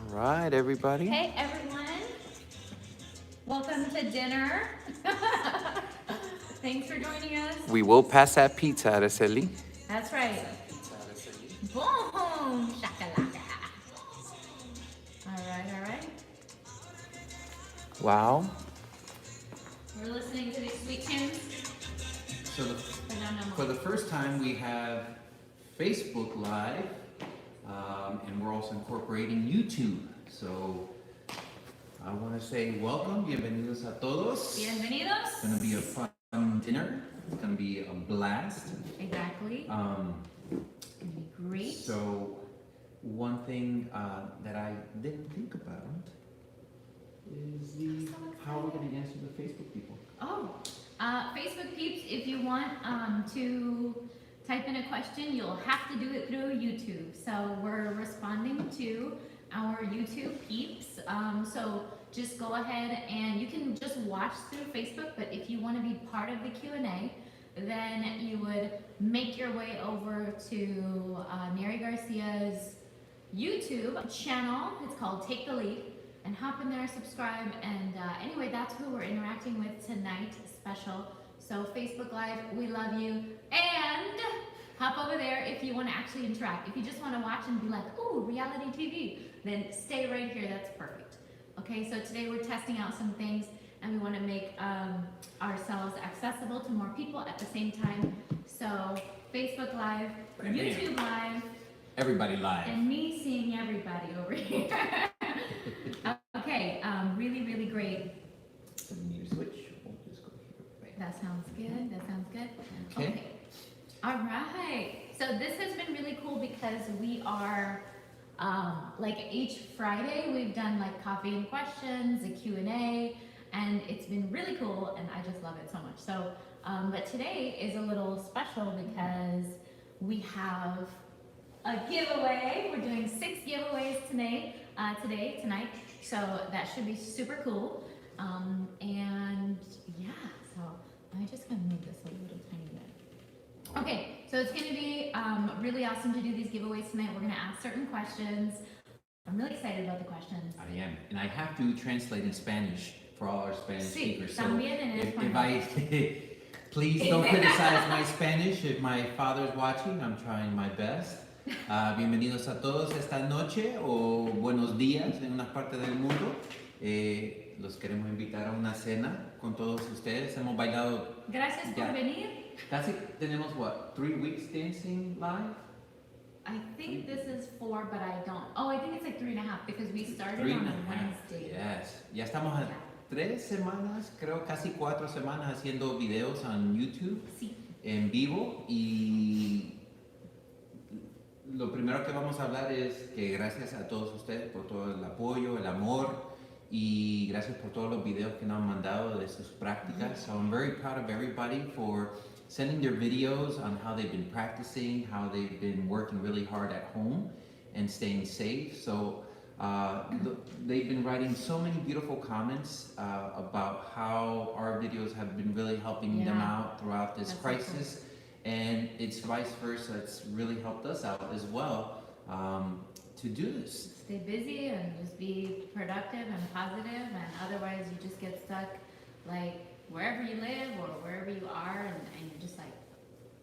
right, everybody. Hey everyone, welcome to dinner. Thanks for joining us. We will pass that pizza, Araceli. That's right. Boom, shakalaka. All right. Wow. We're listening to these sweet tunes. So for the first time, we have Facebook Live, and we're also incorporating YouTube. So I want to say welcome, bienvenidos a todos. Bienvenidos. It's going to be a fun dinner. It's going to be a blast. Exactly. It's going to be great. So one thing that I didn't think about is how we're going to answer the Facebook people. Oh, Facebook peeps, if you want to type in a question, you'll have to do it through YouTube. So we're responding to our YouTube peeps. So just go ahead and you can just watch through Facebook, but if you want to be part of the Q&A, then you would make your way over to Nery Garcia's YouTube channel. It's called Take the Lead. And hop in there, subscribe, and anyway, that's who we're interacting with tonight, special. So Facebook Live, we love you, and hop over there if you want to actually interact. If you just want to watch and be like, ooh, reality TV, then stay right here, that's perfect. Okay, so today we're testing out some things, and we want to make ourselves accessible to more people at the same time. So Facebook Live, YouTube Live, everybody live, and me seeing everybody over here. Okay, really great. So we need to switch. We'll just go here. That sounds good. Okay. All right. So this has been really cool because we are, like each Friday we've done like coffee and questions, a Q&A, and it's been really cool and I just love it so much. So, but today is a little special because we have a giveaway. We're doing 6 giveaways tonight. So that should be super cool. And yeah, so I'm just gonna move this a little tiny bit. Okay, so it's gonna be really awesome to do these giveaways tonight. We're gonna ask certain questions. I'm really excited about the questions. I am, and I have to translate in Spanish for all our Spanish speakers. So if I please don't criticize my Spanish. If my father's watching, I'm trying my best. Bienvenidos a todos esta noche o buenos días en una parte del mundo. Los queremos invitar a una cena con todos ustedes. Hemos bailado. Gracias por venir. Casi tenemos what, 3 weeks dancing live? I think this is 4, but I don't. Oh, I think it's like 3.5 because we started on a Wednesday. Yes. Ya estamos a 3 semanas, creo casi 4 semanas haciendo videos en YouTube. Sí. En vivo, y lo primero que vamos a hablar es que gracias a todos ustedes por todo el apoyo, el amor, y gracias por todos los videos que nos han mandado de sus prácticas. So I'm very proud of everybody for sending their videos on how they've been practicing, how they've been working really hard at home and staying safe. So they've been writing so many beautiful comments about how our videos have been really helping them out throughout this crisis. And it's vice versa. It's really helped us out as well to do this. Stay busy and just be productive and positive, and otherwise you just get stuck like wherever you live or wherever you are, and you're just like,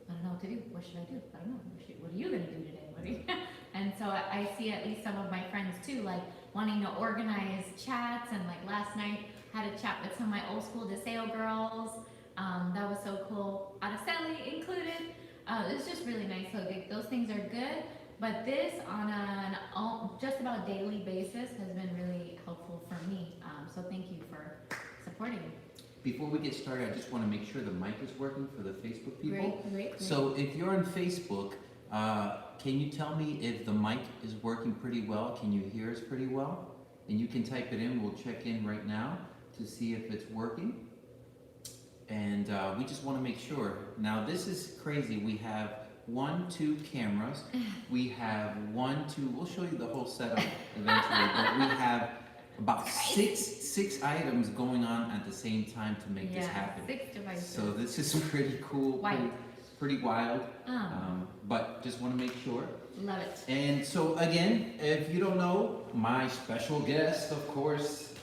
I don't know what to do. What should I do? I don't know. What are you gonna do today? And so I see at least some of my friends too, like wanting to organize chats, and like last night had a chat with some of my old school Deseo girls. That was so cool. Araceli included. It's just really nice. So those things are good. But this on an just about daily basis has been really helpful for me. So thank you for supporting me. Before we get started, I just want to make sure the mic is working for the Facebook people. Great. So if you're on Facebook, can you tell me if the mic is working pretty well? Can you hear us pretty well? And you can type it in. We'll check in right now to see if it's working. And we just want to make sure. Now this is crazy. We have 1, 2 cameras. We have 1, 2. We'll show you the whole setup eventually. But we have about six items going on at the same time to make this happen. 6 devices. So this is pretty cool, pretty wild, Oh. but just want to make sure. Love it. And so again, if you don't know, my special guest, of course,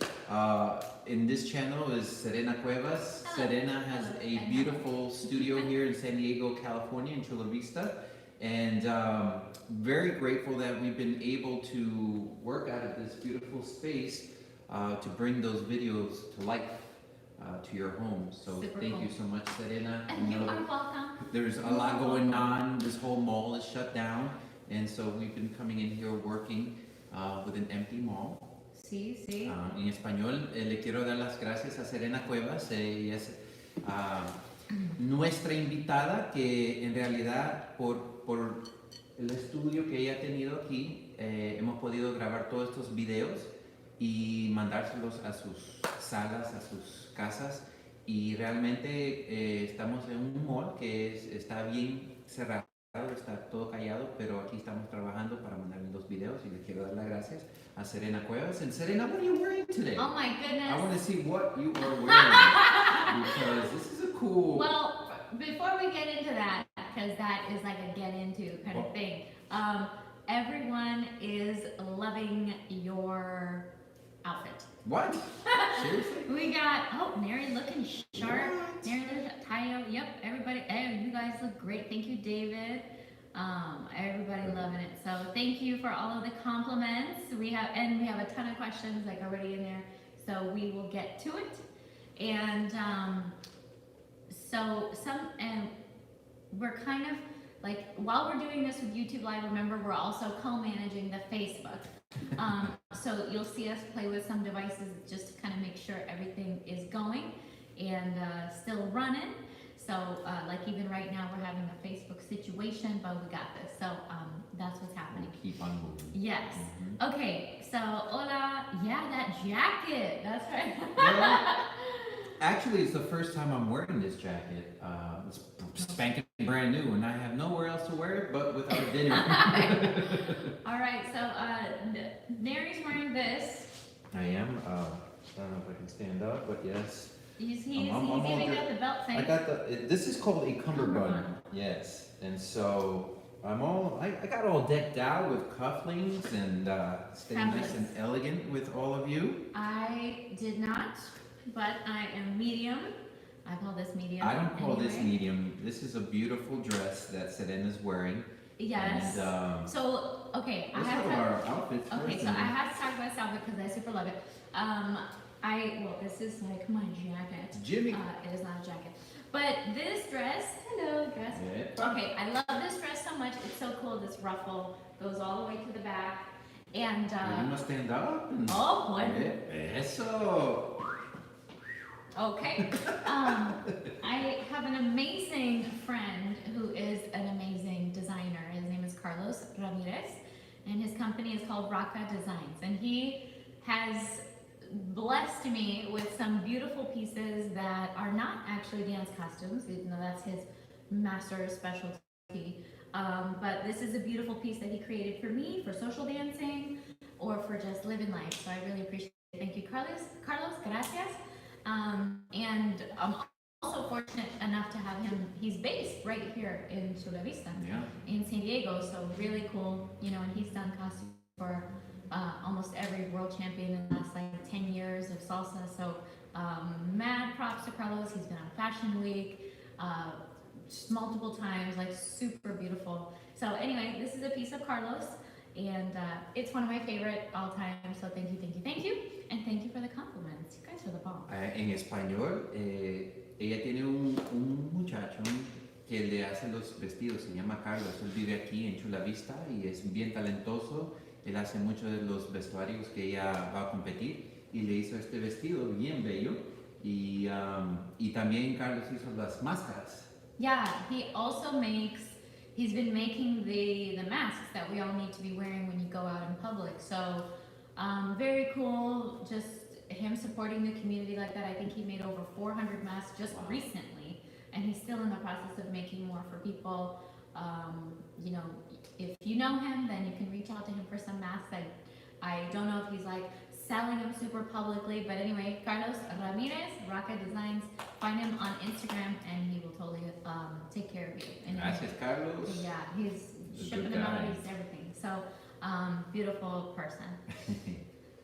in this channel is Serena Cuevas. Hello. Serena has Hello. a beautiful studio here in San Diego, California, in Chula Vista. And very grateful that we've been able to work out of this beautiful space to bring those videos to life, to your home. So Super thank cool. you so much, Serena. And I you know are welcome. there's a lot going on. This whole mall is shut down. And so we've been coming in here working with an empty mall. Sí, sí. En español, le quiero dar las gracias a Serena Cuevas. Ella es nuestra invitada, que en realidad por el estudio que ella ha tenido aquí, hemos podido grabar todos estos videos y mandárselos a sus salas, a sus casas. Y realmente estamos en un mall que está bien cerrado, está todo callado, pero aquí estamos trabajando para mandarle los videos y le quiero dar las gracias a Serena Cuevas. And Serena, what are you wearing today? Oh my goodness. I want to see what you are wearing because this is a cool. Well, before we get into that, because that is like a get into kind of thing, everyone is loving your outfit. What? Seriously? We got, Nery looking sharp. What? Nery looking tired. Yep, everybody, you guys look great. Thank you, David. Everybody loving it. So thank you for all of the compliments. We have a ton of questions like already in there. So we will get to it. And we're kind of like, while we're doing this with YouTube Live, remember we're also co-managing the Facebook. So you'll see us play with some devices just to kind of make sure everything is going and still running. So like even right now we're having a Facebook situation, but we got this. So that's what's happening. Keep on moving. Yes. Mhm. Okay, so hola, yeah, that jacket, that's right. Well, actually, it's the first time I'm wearing this jacket. It's spanking brand new, and I have nowhere else to wear it but without dinner. All right, so Nery's wearing this. I am. I don't know if I can stand up, but yes. He's I'm all even good. got the belt thing. I got this is called a cummerbund. Cummerbund. Yes, and so I got all decked out with cufflinks and staying nice Fabulous. and elegant with all of you. I did not, but I am medium. I call this medium. I don't call this anyway. medium. This is a beautiful dress that Serena's wearing. Yes. And, So, okay, let's I have talk to. about our outfits Okay, first. so I have to talk about this outfit because I super love it. This is like my jacket. Jimmy. It is not a jacket. But this dress, hello, dress. Yeah. Okay, I love this dress so much. It's so cool. This ruffle goes all the way to the back. And, You must stand up. And, oh boy. Eso. Okay. I have an amazing friend who is an amazing designer. His name is Carlos Ramirez, and his company is called Raka Designs. And he has blessed me with some beautiful pieces that are not actually dance costumes, even though that's his master specialty. But this is a beautiful piece that he created for me for social dancing or for just living life. So I really appreciate it. Thank you, Carlos. Carlos, gracias. And I'm also fortunate enough to have him. He's based right here in Chula Vista, Yeah. in San Diego. So really cool, you know. And he's done costumes for almost every world champion in the last like 10 years of salsa. So mad props to Carlos. He's been on Fashion Week multiple times, like super beautiful. So anyway, this is a piece of Carlos, and it's one of my favorite all time. So thank you, thank you, thank you, and thank you for the compliments. You guys are the bomb. En español, ella tiene un muchacho que le hace los vestidos, se llama Carlos. Él vive aquí en Chula Vista y es bien talentoso. Él hace muchos de los vestuarios que ella va a competir y le hizo este vestido bien bello. Y también Carlos hizo las máscaras. Yeah, he's been making the masks that we all need to be wearing when you go out in public. So very cool, just him supporting the community like that. I think he made over 400 masks just recently, and he's still in the process of making more for people. You know, if you know him, then you can reach out to him for some masks. I don't know if he's like selling them super publicly, but anyway, Carlos Ramirez, Raka Designs, find him on Instagram and he will totally take care of you. And Gracias, Carlos. yeah, he's shipping them out, he's everything. So, beautiful person.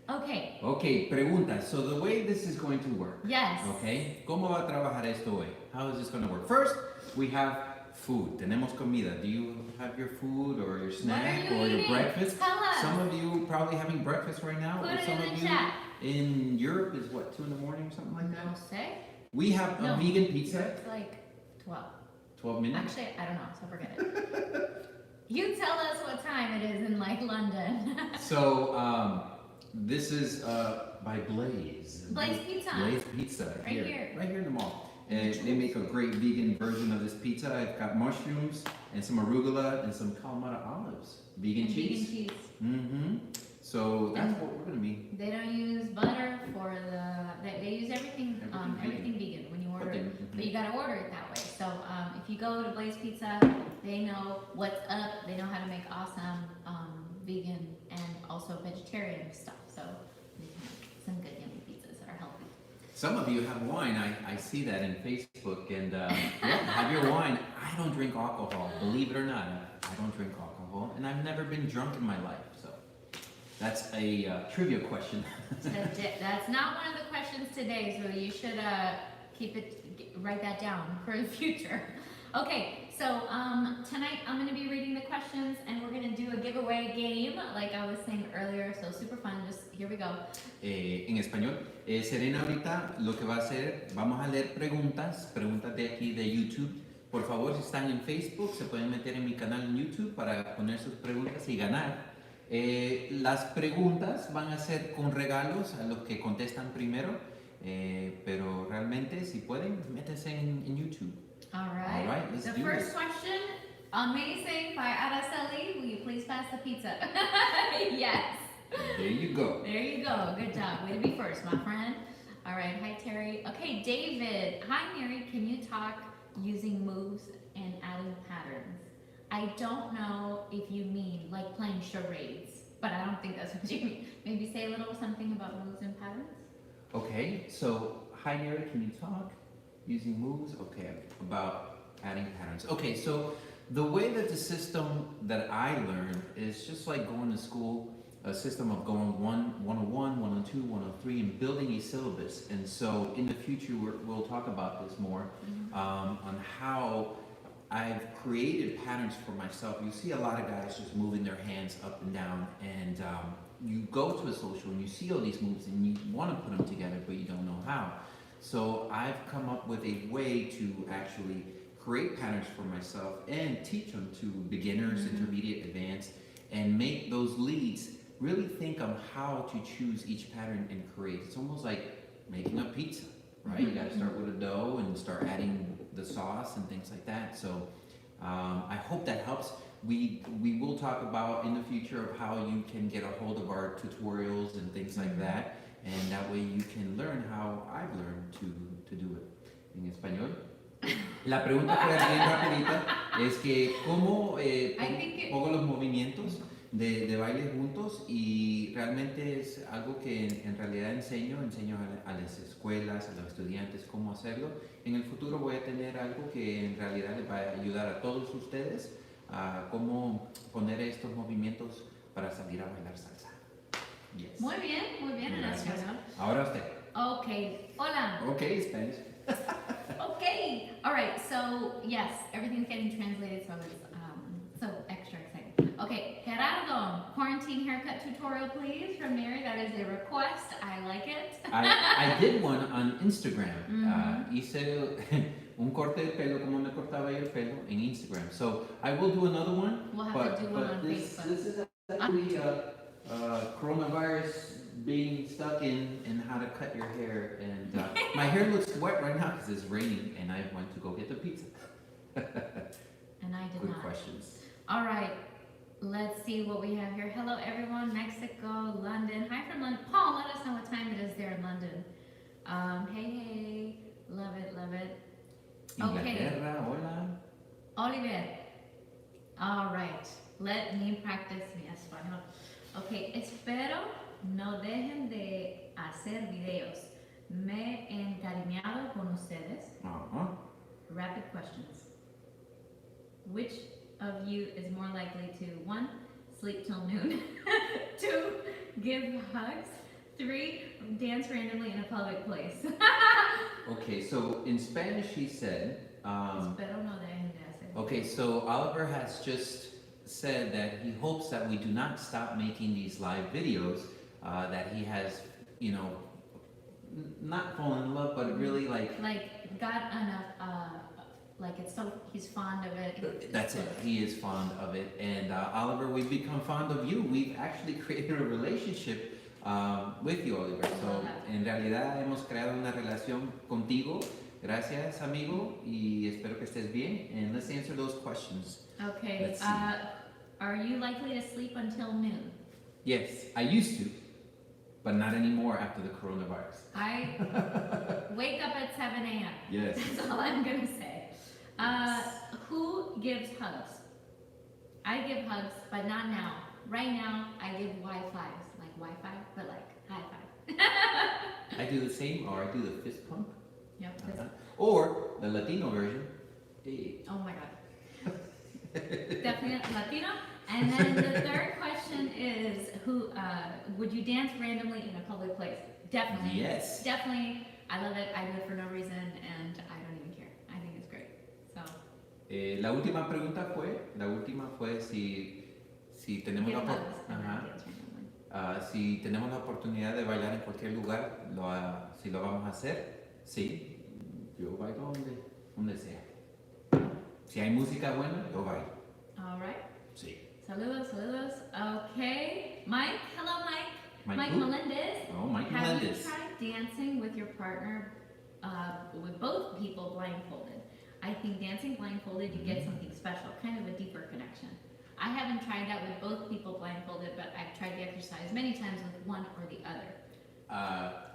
Okay. Okay, preguntas. So the way this is going to work. Yes. Okay. ¿Cómo va a trabajar esto hoy? How is this going to work? First, we have food. Tenemos comida. Do you have your food or your snack or your breakfast? Tell us. Some of you probably having breakfast right now. Put or it some in of the you chat. in Europe is what, 2 in the morning or something like that? No say. We have a vegan pizza. It's like 12. 12 minutes? Actually, I don't know, so forget it. You tell us what time it is in like London. So, this is by Blaze. Blaze Pizza. Blaze Pizza. Right here. Right here in the mall. And they make a great vegan version of this pizza. I've got mushrooms and some arugula and some Kalamata olives. Vegan cheese. Vegan cheese. Mm-hmm. So that's what we're gonna be. They don't use butter for they use everything vegan when you order it. But you gotta order it that way. So if you go to Blaze Pizza, they know what's up. They know how to make awesome vegan and also vegetarian stuff. So they can make some good yummy pizzas that are healthy. Some of you have wine. I see that in Facebook, and yeah, have your wine. I don't drink alcohol, believe it or not. I don't drink alcohol, and I've never been drunk in my life. So that's a trivia question. That's not one of the questions today, so you should write that down for the future. Okay, so tonight I'm going to be reading the questions, and we're going to do a giveaway game, like I was saying earlier, so super fun. Just here we go. En español, Serena ahorita lo que va a hacer, vamos a leer preguntas de aquí de YouTube. Por favor, si están en Facebook, se pueden meter en mi canal en YouTube para poner sus preguntas y ganar. Las preguntas van a ser con regalos a los que contestan primero, pero realmente si pueden, métanse en YouTube. All right, let's the do first this. question, amazing, by Araceli. Will you please pass the pizza? Yes. There you go. There you go. Good job. Way to be first, my friend. All right. Hi, Terry. Okay, David. Hi, Nery. Can you talk using moves and adding patterns? I don't know if you mean like playing charades, but I don't think that's what you mean. Maybe say a little something about moves and patterns? Okay, so hi Nery, can you talk using moves? Okay, about adding patterns. Okay, so the way that the system that I learned is just like going to school, a system of going 101, 102, 103, and building a syllabus. And so in the future, we'll talk about this more, on how I've created patterns for myself. You see a lot of guys just moving their hands up and down, and you go to a social and you see all these moves and you want to put them together, but you don't know how. So I've come up with a way to actually create patterns for myself and teach them to beginners, intermediate, advanced, and make those leads really think of how to choose each pattern and create. It's almost like making a pizza, right? You got to start with a dough and start adding the sauce and things like that. So I hope that helps. We will talk about in the future of how you can get a hold of our tutorials and things like that, and that way you can learn how I've learned to do it. En español. La pregunta fue bien rapidita, es que cómo pongo los movimientos de baile juntos, y realmente es algo que en realidad enseño a las escuelas, a los estudiantes cómo hacerlo. En el futuro voy a tener algo que en realidad les va a ayudar a todos ustedes a cómo poner estos movimientos para salir a bailar salsa. Yes. Muy bien en español. Ahora usted. Okay, hola. Okay, Spanish. Okay, all right, so yes, everything's getting translated, so it's so extra exciting. Okay, Gerardo, quarantine haircut tutorial please from Nery. That is a request, I like it. I did one on Instagram. Hice un corte de pelo como me cortaba yo el pelo en Instagram. So I will do another one. We'll have to do one on this, Facebook. This is actually coronavirus being stuck in how to cut your hair, and my hair looks wet right now because it's raining, and I went to go get the pizza. And I did Good not. questions. All right, let's see what we have here. Hello everyone, Mexico, London. Hi from London. Paul, let us know what time it is there in London. Hey, love it. Okay. Inglaterra, hola. Oliver. All right, let me practice mi español. Okay, espero no dejen de hacer videos. Me he encariñado con ustedes. Rapid questions. which of you is more likely to 1, sleep till noon, 2, give hugs, 3, dance randomly in a public place? Okay, so in Spanish she said, Espero no dejen de hacer. okay, so Oliver has just said that he hopes that we do not stop making these live videos, that he has, you know, not fallen in love, but really like got enough, like it's so, he's fond of it. that's it. He is fond of it. And Oliver, we've become fond of you. We've actually created a relationship with you, Oliver. So, en realidad hemos creado una relación contigo. Gracias, amigo, y espero que estés bien. And let's answer those questions. Okay. Are you likely to sleep until noon? Yes, I used to, but not anymore after the coronavirus. I wake up at 7 a.m. Yes. That's all I'm gonna say. Who gives hugs? I give hugs, but not now. Right now, I give Wi-Fi's, like Wi-Fi, but like high five. I do the same, or I do the fist pump. Yep. Or the Latino version. Oh my God. Definitely Latino. And then the third question is, who would you dance randomly in a public place? Definitely. Yes. Definitely. I love it. I do it for no reason, and I don't even care. I think it's great. So. La última pregunta fue si tenemos la si tenemos la oportunidad de bailar en cualquier lugar, si lo vamos a hacer. Sí, yo bailo donde sea. Si hay música buena, yo bailo. All right. Sí. Saludos, saludos. Okay. Mike, hello Mike. Mike who? Melendez. Oh, Mike Have Melendez. you tried dancing with your partner, with both people blindfolded? I think dancing blindfolded, you get something special, kind of a deeper connection. I haven't tried that with both people blindfolded, but I've tried the exercise many times with one or the other.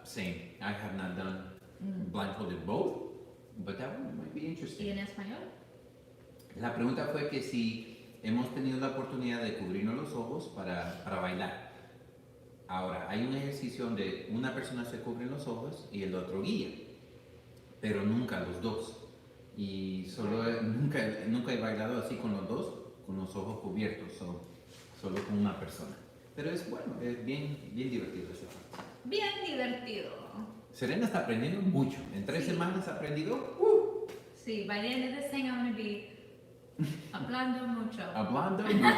Same. I have not done blindfolded both, but that one might be interesting. ¿Y en español? La pregunta fue que si hemos tenido la oportunidad de cubrirnos los ojos para bailar. Ahora, hay un ejercicio donde una persona se cubre los ojos y el otro guía, pero nunca los dos. Y nunca he bailado así con los dos, con los ojos cubiertos, solo con una persona. Pero es bueno, es bien divertido esa parte. Bien divertido. Serena está aprendiendo mucho. En 3 semanas ha aprendido. Sí, by the end of this thing I'm going to be hablando mucho. Hablando mucho.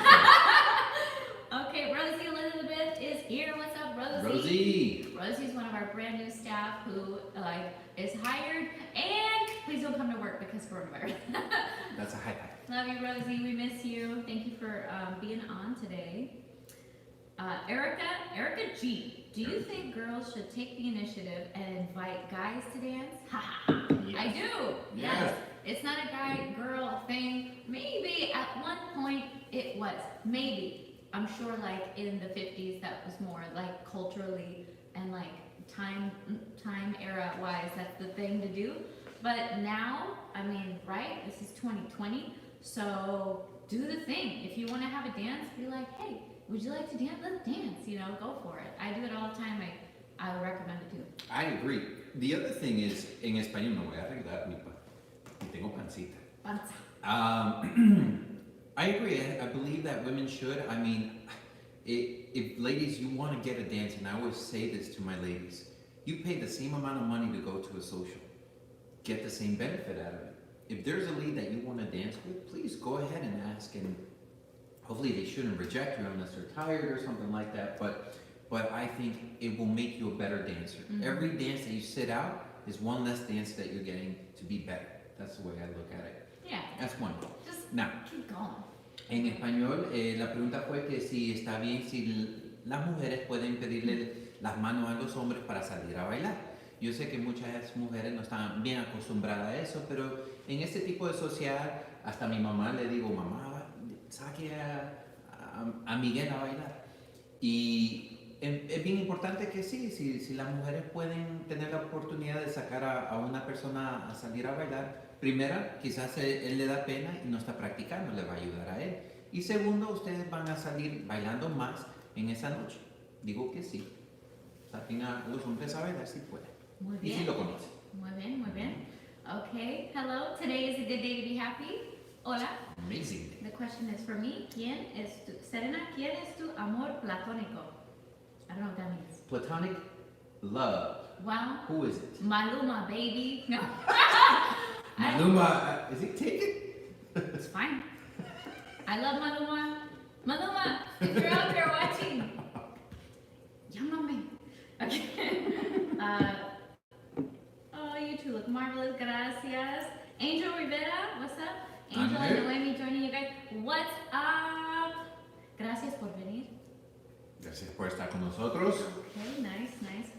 Okay, Rosie Elizabeth is here. What's up, Rosie? Rosie. Rosie's one of our brand new staff who is hired, and please don't come to work because coronavirus. That's a high five. Love you, Rosie. We miss you. Thank you for being on today. Erica G. Do you think girls should take the initiative and invite guys to dance? Yes. I do. Yes. It's not a guy-girl thing. Maybe at one point it was. Maybe. I'm sure like in the 50s that was more like culturally and like time era wise, that's the thing to do. But now, I mean, right? This is 2020. So do the thing. If you want to have a dance, be like, hey, would you like to dance? Let's dance, you know, go for it. I do it all the time. I would recommend it too. I agree. The other thing is, en español no voy a arreglar mi tengo pancita. Panza. I agree. I believe that women should. I mean, if ladies, you want to get a dance, and I always say this to my ladies, you pay the same amount of money to go to a social. Get the same benefit out of it. If there's a lead that you want to dance with, please go ahead and ask, and hopefully they shouldn't reject you unless they're tired or something like that, but I think it will make you a better dancer. Mm-hmm. Every dance that you sit out is one less dance that you're getting to be better. That's the way I look at it. Yeah. That's one. Just now, keep going. En español, la pregunta fue que si está bien si las mujeres pueden pedirle las manos a los hombres para salir a bailar. Yo sé que muchas mujeres no están bien acostumbradas a eso, pero en este tipo de sociedad, hasta mi mamá le digo, mamá, saque a Miguel a bailar. Y es bien importante que sí, si las mujeres pueden tener la oportunidad de sacar a una persona a salir a bailar, primera, quizás él le da pena y no está practicando, le va a ayudar a él. Y segundo, ustedes van a salir bailando más en esa noche. Digo que sí. Saquen a los hombres a bailar si pueden. Muy bien. Y si lo conocen. Muy bien, muy bien. Okay, hello. Today is a good day to be happy. Hola. Amazing. The question is for me. Serena, ¿quién es tu amor platónico? I don't know what that means. Platonic love. Well, Who is it? Maluma, baby. No. Maluma. Is he taken? It's fine. I love Maluma. Maluma, if you're out there watching, llámame. Okay. Oh, you two look marvelous. Gracias. Angel Rivera, what's up? Angel and Noemi joining you guys. What's up? Gracias por venir. Gracias por estar con nosotros. Okay, nice.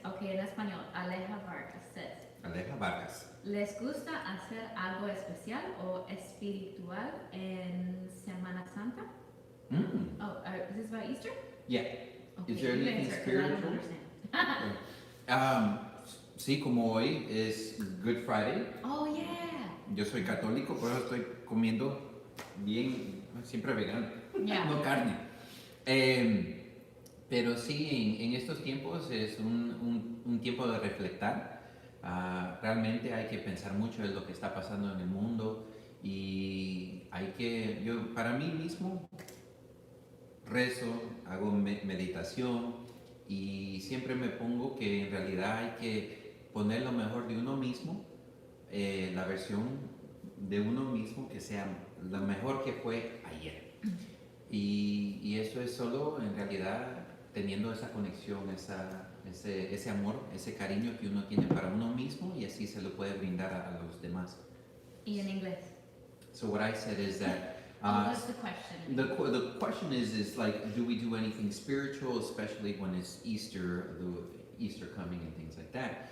Okay, en español. Aleja Vargas says. Aleja Vargas. ¿Les gusta hacer algo especial o espiritual en Semana Santa? Oh, is this about Easter? Yeah. Okay, Is there you anything answer, 'cause I don't spiritual? understand. Sí, como hoy es Good Friday. Oh, yeah. Yo soy católico, por eso estoy comiendo bien, siempre vegano, Yeah. no carne. Pero sí, en estos tiempos es un tiempo de reflectar. Realmente hay que pensar mucho en lo que está pasando en el mundo y para mí mismo, rezo, hago meditación y siempre me pongo que en realidad hay que poner lo mejor de uno mismo, la versión de uno mismo que sea la mejor que fue ayer. Y eso es solo en realidad teniendo esa conexión, ese amor, ese cariño que uno tiene para uno mismo y así se lo puede brindar a los demás. Y en inglés. So what I said is that What's the question? the question is like, do we do anything spiritual, especially when it's Easter, Easter coming and things like that?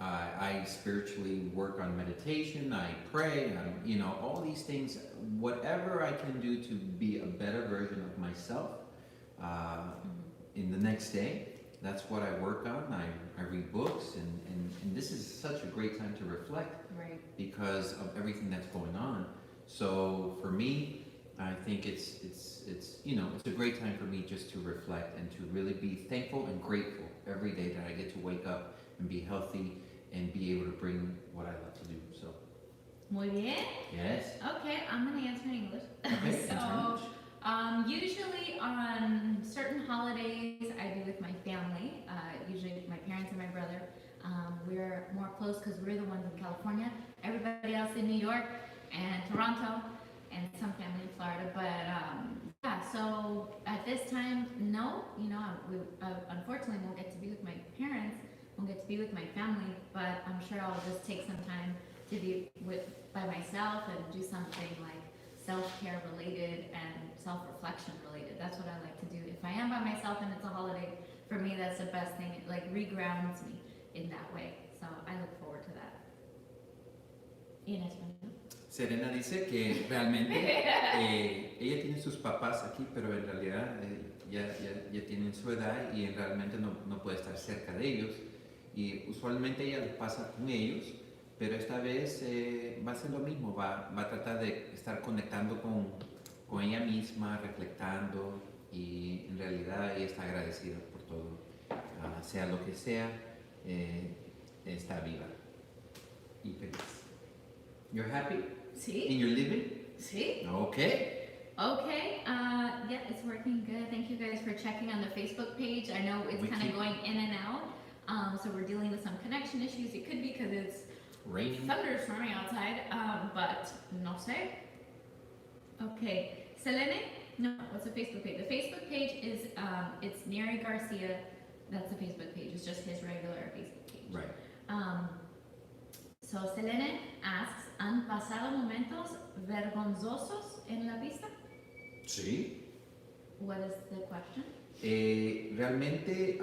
I spiritually work on meditation, I pray, all these things, whatever I can do to be a better version of myself in the next day, that's what I work on. I read books, and this is such a great time to reflect, Right. because of everything that's going on. So for me, I think it's a great time for me just to reflect and to really be thankful and grateful every day that I get to wake up and be healthy and be able to bring what I love to do. So. Muy bien. Yes. Okay, I'm gonna answer in English. Okay. So, usually on certain holidays, I do with my family. Usually my parents and my brother. We're more close because we're the ones in California. Everybody else in New York and Toronto, and some family in Florida. But yeah, so at this time, no, we unfortunately won't get to be with my parents, won't get to be with my family. But I'm sure I'll just take some time to be by myself and do something like self-care related and self-reflection related. That's what I like to do. If I am by myself and it's a holiday, for me that's the best thing. It like regrounds me in that way. So I look forward to that. ¿Y en español? Serena dice que realmente ella tiene sus papás aquí, pero en realidad ya tienen su edad y realmente no puede estar cerca de ellos. Y usualmente ella los pasa con ellos, pero esta vez va a ser lo mismo, va a tratar de estar conectando con ella misma, reflectando, y en realidad ella está agradecida por todo, sea lo que sea, está viva y feliz. You're happy? Sí. In your living? Sí. Okay. Okay, yeah, it's working good. Thank you guys for checking on the Facebook page. I know it's kind of going in and out, so we're dealing with some connection issues. It could be because it's Raining. thunderstorming outside, but no sé. Okay, Selene? No, what's the Facebook page? The Facebook page is, it's Nery García. That's the Facebook page. It's just his regular Facebook page. Right. So Selene asks, ¿han pasado momentos vergonzosos en la pista? Sí. What is the question? Realmente,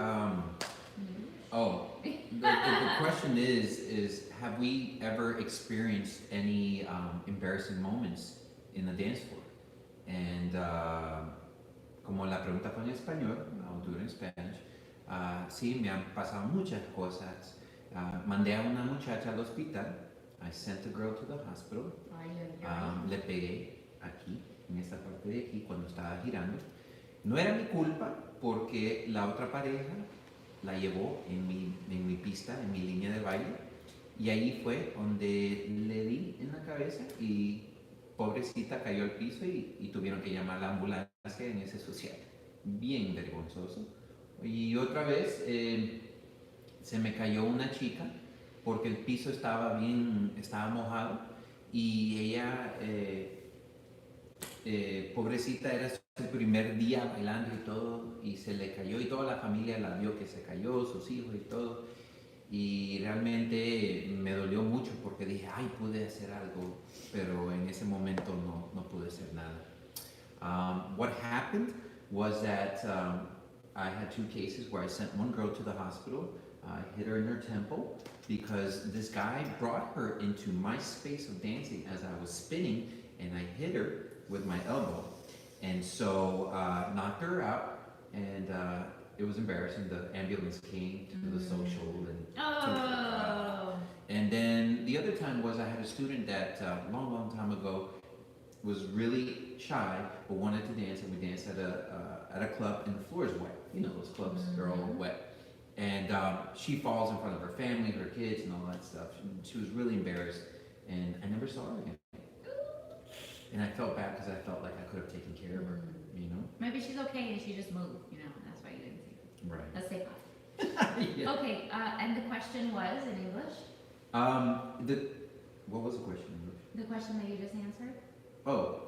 the question is, have we ever experienced any embarrassing moments in the dance floor? And como la pregunta fue en español, I'll do it in Spanish. Sí, me han pasado muchas cosas. Mandé a una muchacha al hospital. I sent a girl to the hospital. Le pegué aquí, en esta parte de aquí, cuando estaba girando. No era mi culpa porque la otra pareja la llevó en mi pista, en mi línea de baile. Y ahí fue donde le di en la cabeza y pobrecita cayó al piso y tuvieron que llamar a la ambulancia en ese social. Bien vergonzoso. Y otra vez se me cayó una chica porque el piso estaba mojado y ella, pobrecita, era su primer día bailando y todo, y se le cayó y toda la familia la vio que se cayó, sus hijos y todo. Y realmente me dolió mucho porque dije, ay, pude hacer algo, pero en ese momento no pude hacer nada. What happened was that I had 2 cases where I sent one girl to the hospital. I hit her in her temple because this guy brought her into my space of dancing as I was spinning, and I hit her with my elbow. And so knocked her out, and it was embarrassing. The ambulance came to the social and and then the other time was I had a student that long time ago was really shy but wanted to dance, and we danced at a club and the floor is wet. You know those clubs, they're all wet. And she falls in front of her family, her kids, and all that stuff. She was really embarrassed, and I never saw her again. And I felt bad because I felt like I could have taken care of her, you know? Maybe she's okay and she just moved, you know, that's why you didn't see her. Right. Let's say that. Yeah. Okay, and the question was in English? What was the question? The question that you just answered? Oh.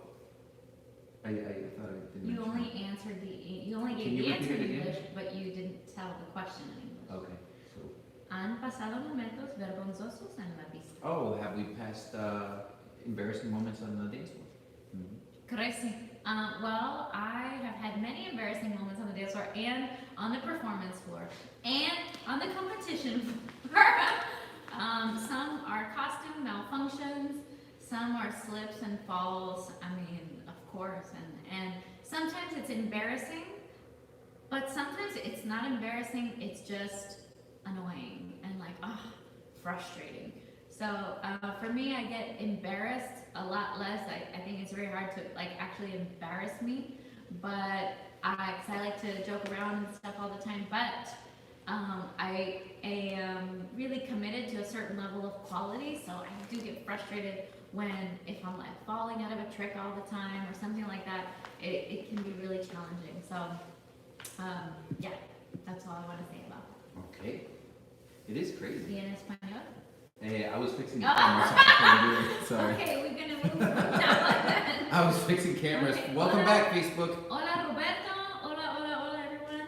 I thought I didn't. You only answered you only gave the answer in English, but you didn't tell the question in English. Okay, so. Han pasado momentos vergonzosos en la pista. Oh, have we passed embarrassing moments on the dance floor? Crazy. Well, I have had many embarrassing moments on the dance floor and on the performance floor and on the competition floor. Some are costume malfunctions, some are slips and falls. I mean, of course, and sometimes it's embarrassing, but sometimes it's not embarrassing. It's just annoying and like, frustrating. So for me, I get embarrassed a lot less. I think it's very hard to like actually embarrass me, but I like to joke around and stuff all the time. But I am really committed to a certain level of quality, so I do get frustrated if I'm like falling out of a trick all the time or something like that. It can be really challenging. So yeah, that's all I want to say about that. Okay. It is crazy. ¿Y en español? I was fixing the camera, so I couldn't do it. Sorry. Okay, we're gonna move now then. I was fixing cameras. Okay. Welcome back, Facebook. Hola Roberto. Hola everyone.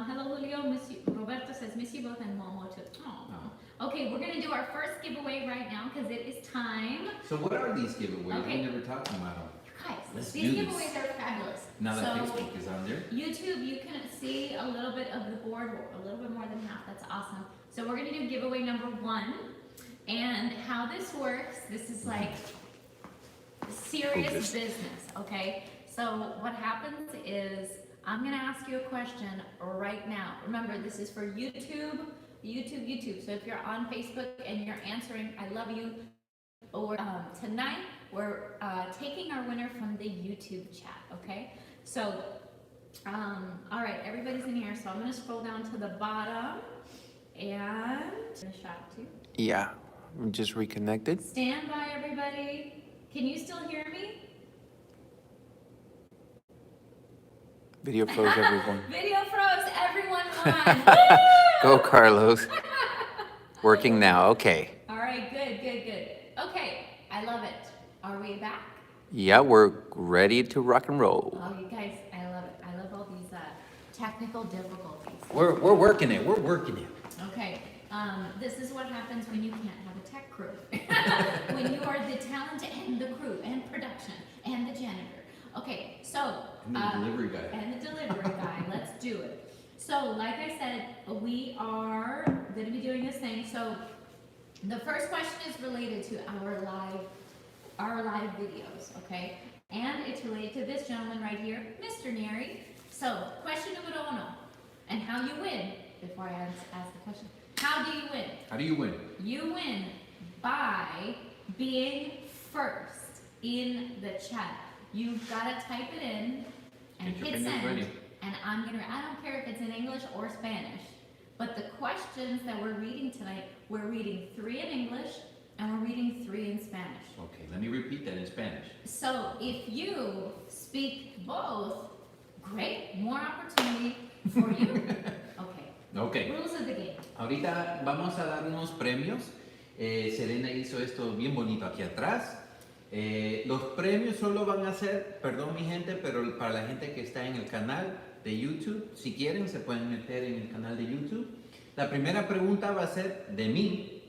Hello Julio. Roberto says miss you both and Momo too. Oh. Okay, we're gonna do our first giveaway right now because it is time. So what are these giveaways? Okay. We never talked about them. Guys, These giveaways are fabulous. Now that So, Facebook is on there. YouTube, you can see a little bit of the board, a little bit more than half. That's awesome. So we're gonna do giveaway number 1. And how this works, this is like serious business, okay? So what happens is I'm gonna ask you a question right now. Remember, this is for YouTube. So if you're on Facebook and you're answering, I love you. Or tonight, we're taking our winner from the YouTube chat, okay? So, all right, everybody's in here. So I'm gonna scroll down to the bottom and a shot too. Yeah. I'm just reconnected. Stand by, everybody. Can you still hear me? Video froze, everyone. Video froze, everyone won. Go, Carlos. Working now. Okay. All right, good. Okay, I love it. Are we back? Yeah, we're ready to rock and roll. Oh, you guys, I love it. I love all these technical difficulties. We're working it. Okay, this is what happens when you can't have a tech crew. When you are the talent and the crew and production and the janitor. Okay, so. And the delivery guy. Let's do it. So, like I said, we are going to be doing this thing. So, the first question is related to our live videos, okay? And it's related to this gentleman right here, Mr. Nery. So, question numero uno. And how you win, before I ask the question. How do you win? How do you win? You win by being first in the chat. You've got to type it in and Get your hit fingers send. ready. And I don't care if it's in English or Spanish, but the questions that we're reading tonight, we're reading 3 in English and we're reading 3 in Spanish. Okay, let me repeat that in Spanish. So if you speak both, great, more opportunity for you. Okay. Okay. Rules of the game. Ahorita vamos a dar unos premios. Serena hizo esto bien bonito aquí atrás. Los premios solo van a ser, perdón mi gente, pero para la gente que está en el canal de YouTube, si quieren se pueden meter en el canal de YouTube. La primera pregunta va a ser de mí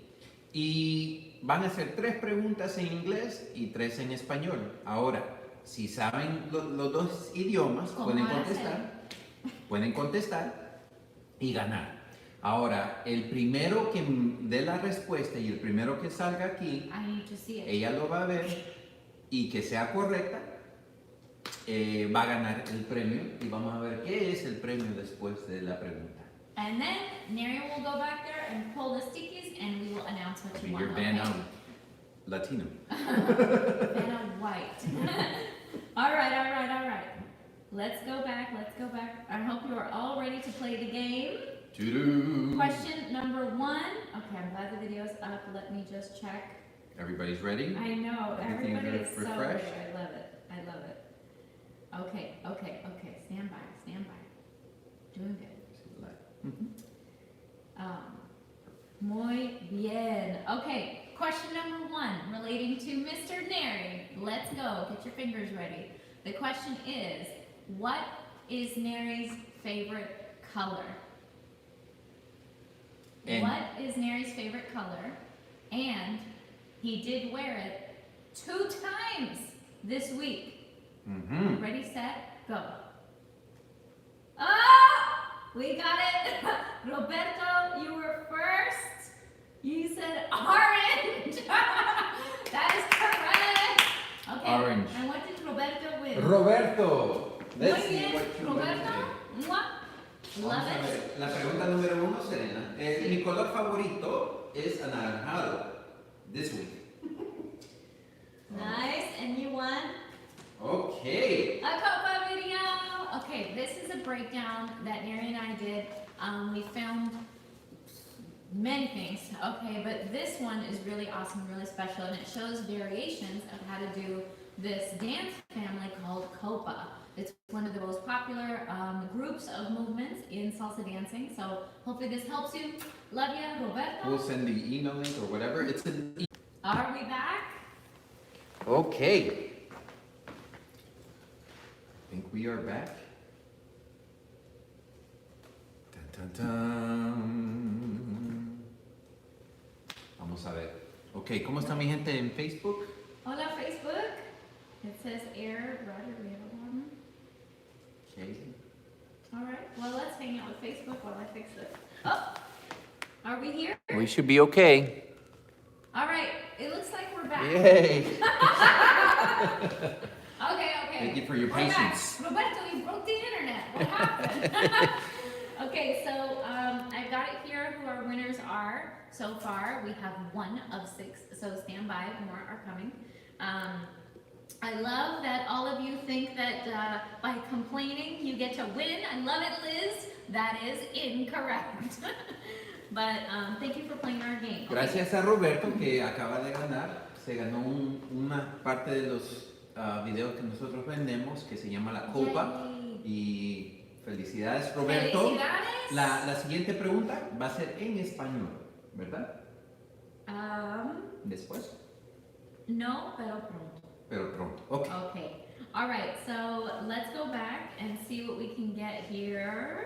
y van a ser 3 preguntas en inglés y 3 en español. Ahora, si saben los 2 idiomas, pueden contestar y ganar. Ahora, el primero que dé la respuesta y el primero que salga aquí, I need to see it. ella lo va a ver y que sea correcta, va a ganar el premio y vamos a ver qué es el premio después de la pregunta. And then Nery will go back there and pull the stickies and we will announce what you You're want. banned Okay? out Latino. And a white. All right. Let's go back. I hope you are all ready to play the game. Doo-doo. Question number 1. Okay, I'm glad the video's up. Let me just check. Everybody's ready? I know, Everything everybody is is so ready. refreshed? I love it. Okay. Stand by. Doing good. Muy bien. Okay, question number 1 relating to Mr. Nery. Let's go. Get your fingers ready. The question is, what is Nery's favorite color? And- What is Nery's favorite color? And he did wear it 2 times this week. Mm-hmm. Ready, set, go. Ah! We got it! Roberto, you were first. You said orange. That is correct. Okay. Orange. And what did Roberto win? Roberto, let's Muy see bien, what you Roberto. win. Mwah. Vamos Love a it. ver, la pregunta número 1, Serena. Mi color favorito es anaranjado. This week. Nice. And you won Okay. a Copa video. Okay, this is a breakdown that Nery and I did. We filmed many things, okay, but this one is really awesome, really special, and it shows variations of how to do this dance family called Copa. It's one of the most popular groups of movements in salsa dancing, so hopefully this helps you. Love you, Roberto. We'll send the email link or whatever. It's an Are we back? Okay. I think we are back. Dun, dun, dun. Vamos a ver. Ok, ¿cómo está mi gente en Facebook? Hola, Facebook. It says error. Roger, we have a one. Okay. All right, well, let's hang out with Facebook while I fix this. Oh, are we here? We should be okay. All right, it looks like we're back. Yay! Okay. Thank you for your We're back. patience. Roberto, you broke the internet. What happened? Okay, so I've got it here who our winners are so far. We have 1 of 6, so stand by, more are coming. I love that all of you think that by complaining you get to win. I love it, Liz. That is incorrect. But thank you for playing our game. Okay. Gracias a Roberto que acaba de ganar. Se ganó una parte de los videos que nosotros vendemos que se llama la Copa. Yay. Y felicidades, Roberto. Felicidades. La siguiente pregunta va a ser en español, ¿verdad? Después, No, pero pronto. pero pronto. Ok. Okay. All right. So let's go back and see what we can get here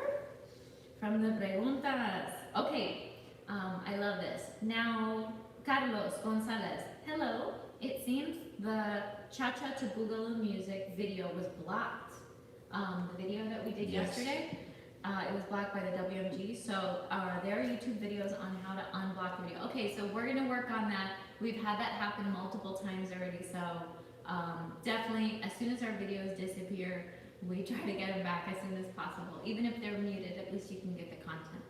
from the preguntas. Okay. I love this. Now, Carlos Gonzalez. Hello. It seems the Cha-Cha to Boogaloo music video was blocked. The video that we did Yes. yesterday, it was blocked by the WMG. So there are YouTube videos on how to unblock the video. Okay, so we're gonna work on that. We've had that happen multiple times already. So definitely, as soon as our videos disappear, we try to get them back as soon as possible. Even if they're muted, at least you can get the content.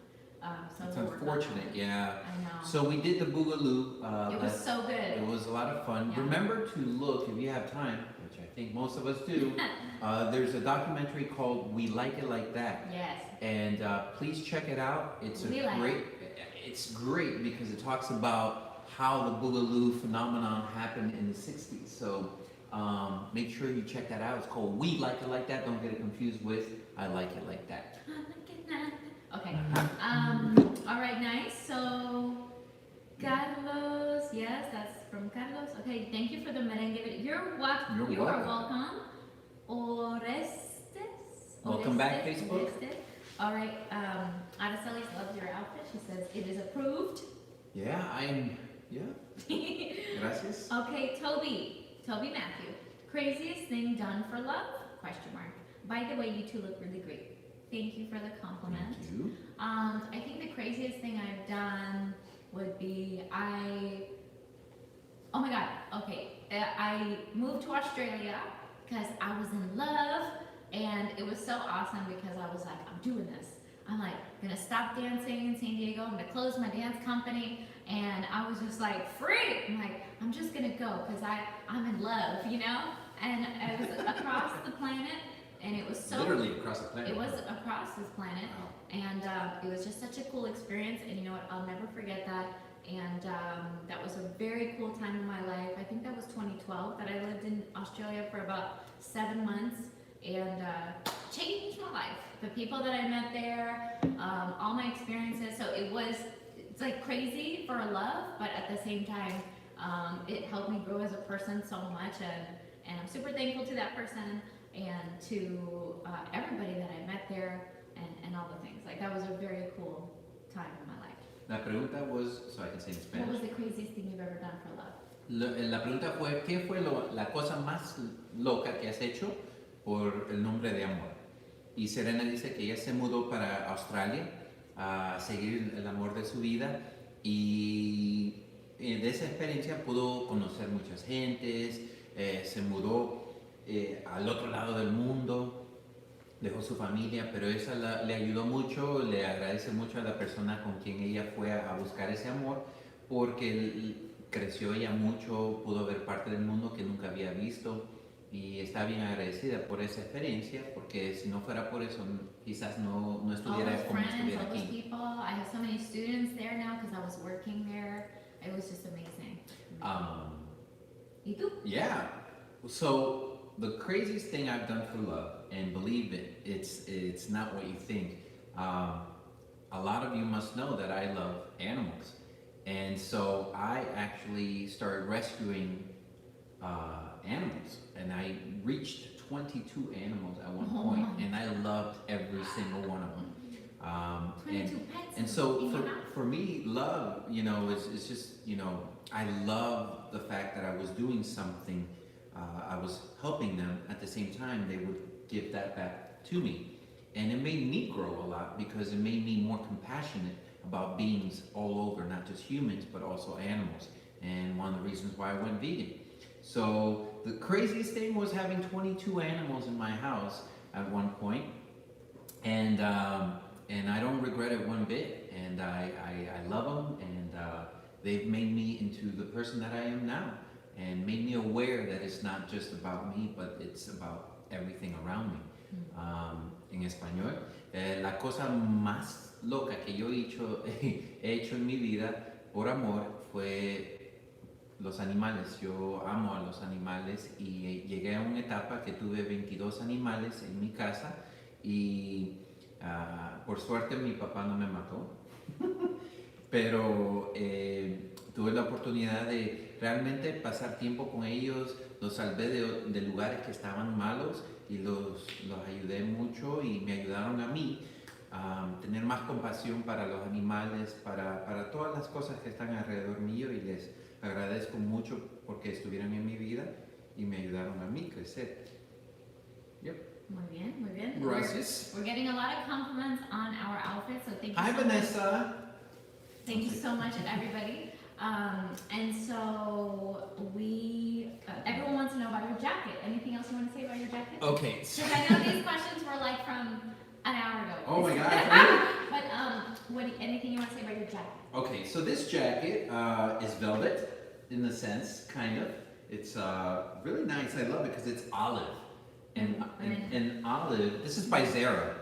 So It's we'll work on unfortunate, that. yeah. I know. So we did the Boogaloo. It was so good. It was a lot of fun. Yeah. Remember to look, if you have time, which I think most of us do, there's a documentary called We Like It Like That. Yes. And please check it out. It's We like it's great because it talks about how the Boogaloo phenomenon happened in the 60s. So make sure you check that out. It's called We Like It Like That. Don't get it confused with I Like It Like That. Okay. All right, nice. So, Carlos, yes, that's from Carlos. Okay, thank you for the merengue. You're welcome. You are welcome. Welcome back, Facebook. All right, Aracelis loves your outfit. She says it is approved. Yeah. Gracias. Okay, Toby Matthew. Craziest thing done for love? Question mark. By the way, you two look really great. Thank you for the compliment. Thank you. I think the craziest thing I've done would be oh my god, okay. I moved to Australia because I was in love, and it was so awesome because I was like, I'm doing this. I'm like, gonna stop dancing in San Diego. I'm gonna close my dance company, and I was just like, free. I'm like, I'm just gonna go because I'm in love, you know. And it was across the planet, and it was so literally across the planet. It was across this planet, wow. And it was just such a cool experience. And you know what? I'll never forget that. And that was a very cool time in my life. I think that was 2012 that I lived in Australia for about 7 months, and changed my life. The people that I met there, all my experiences. So it's like crazy for love, but at the same time, it helped me grow as a person so much, and I'm super thankful to that person and to everybody that I met there, and all the things. Like, that was a very cool time in my life. La pregunta was, so I can say in Spanish. What was the craziest thing you've ever done for love? La pregunta fue, ¿qué fue la cosa más loca que has hecho por el nombre de amor? Y Serena dice que ella se mudó para Australia a seguir el amor de su vida, y de esa experiencia pudo conocer muchas gentes, se mudó al otro lado del mundo, dejó su familia, pero eso le ayudó mucho. Le agradece mucho a la persona con quien ella fue a buscar ese amor, porque creció ella mucho, pudo ver parte del mundo que nunca había visto, y está bien agradecida por esa experiencia, porque si no fuera por eso quizás no estuviera como estuviera all those aquí. people. I have so many students there now because I was working there. It was just amazing. ¿Y tú? Yeah. So the craziest thing I've done for love, and believe it, it's not what you think. A lot of you must know that I love animals, and so I actually started rescuing animals, and I reached 22 animals at one point, and I loved every single one of them. 22 pets. And so for me, love, is just, I love the fact that I was doing something. I was helping them. At the same time, they would give that back to me. And it made me grow a lot, because it made me more compassionate about beings all over, not just humans, but also animals. And one of the reasons why I went vegan. So the craziest thing was having 22 animals in my house at one point. And I don't regret it one bit. And I love them, and they've made me into the person that I am now, and made me aware that it's not just about me, but it's about everything around me. En español, la cosa más loca que yo he hecho en mi vida por amor fue los animales. Yo amo a los animales, y llegué a una etapa que tuve 22 animales en mi casa, y por suerte mi papá no me mató. Pero tuve la oportunidad de realmente pasar tiempo con ellos. Los salvé de lugares que estaban malos, y los ayudé mucho, y me ayudaron a mí a tener más compasión para los animales, para todas las cosas que están alrededor mío, y les agradezco mucho porque estuvieron en mi vida y me ayudaron a mí crecer. Yep. Muy bien, muy bien. Gracias. We're getting a lot of compliments on our outfits, so thank you. Hi, so Vanessa. Much. Thank you so much, everybody. And so everyone wants to know about your jacket. Anything else you want to say about your jacket? Okay. Because I know these questions were like from an hour ago. Oh my God. But anything you want to say about your jacket? Okay, so this jacket is velvet, in a sense, kind of. It's really nice. I love it because it's olive. And olive, this is by Zara.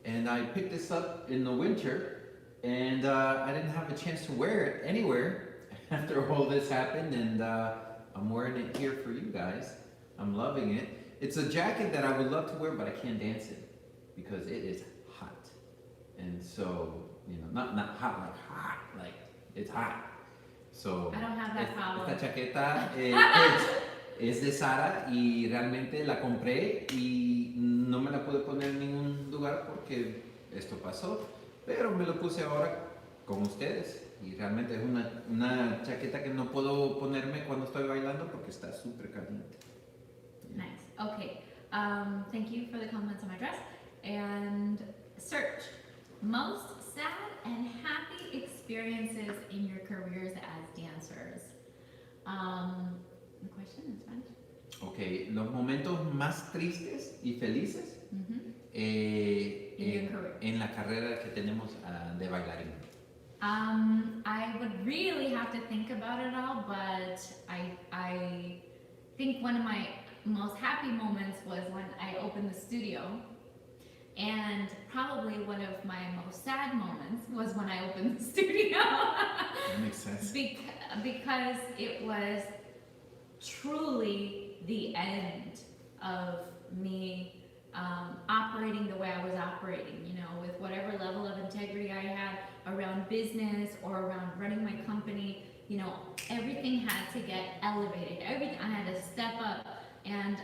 And I picked this up in the winter, and I didn't have a chance to wear it anywhere after all this happened, and I'm wearing it here for you guys. I'm loving it. It's a jacket that I would love to wear, but I can't dance in because it is hot. And so, not hot, like it's hot. So, I don't have that problem. esta chaqueta es de Sara y realmente la compré y no me la pude poner en ningún lugar porque esto pasó, pero me lo puse ahora con ustedes y realmente es una chaqueta que no puedo ponerme cuando estoy bailando porque está súper caliente. Nice. Okay. Thank you for the comments on my dress. And search most sad and happy experiences in your careers as dancers. The question in Spanish. Okay, los momentos más tristes y felices en la carrera que tenemos de bailarín. I would really have to think about it all, but I think one of my most happy moments was when I opened the studio, and probably one of my most sad moments was when I opened the studio. That makes sense. Because it was truly the end of me operating the way I was operating, with whatever level of integrity I had around business or around running my company. Everything had to get elevated. I had to step up and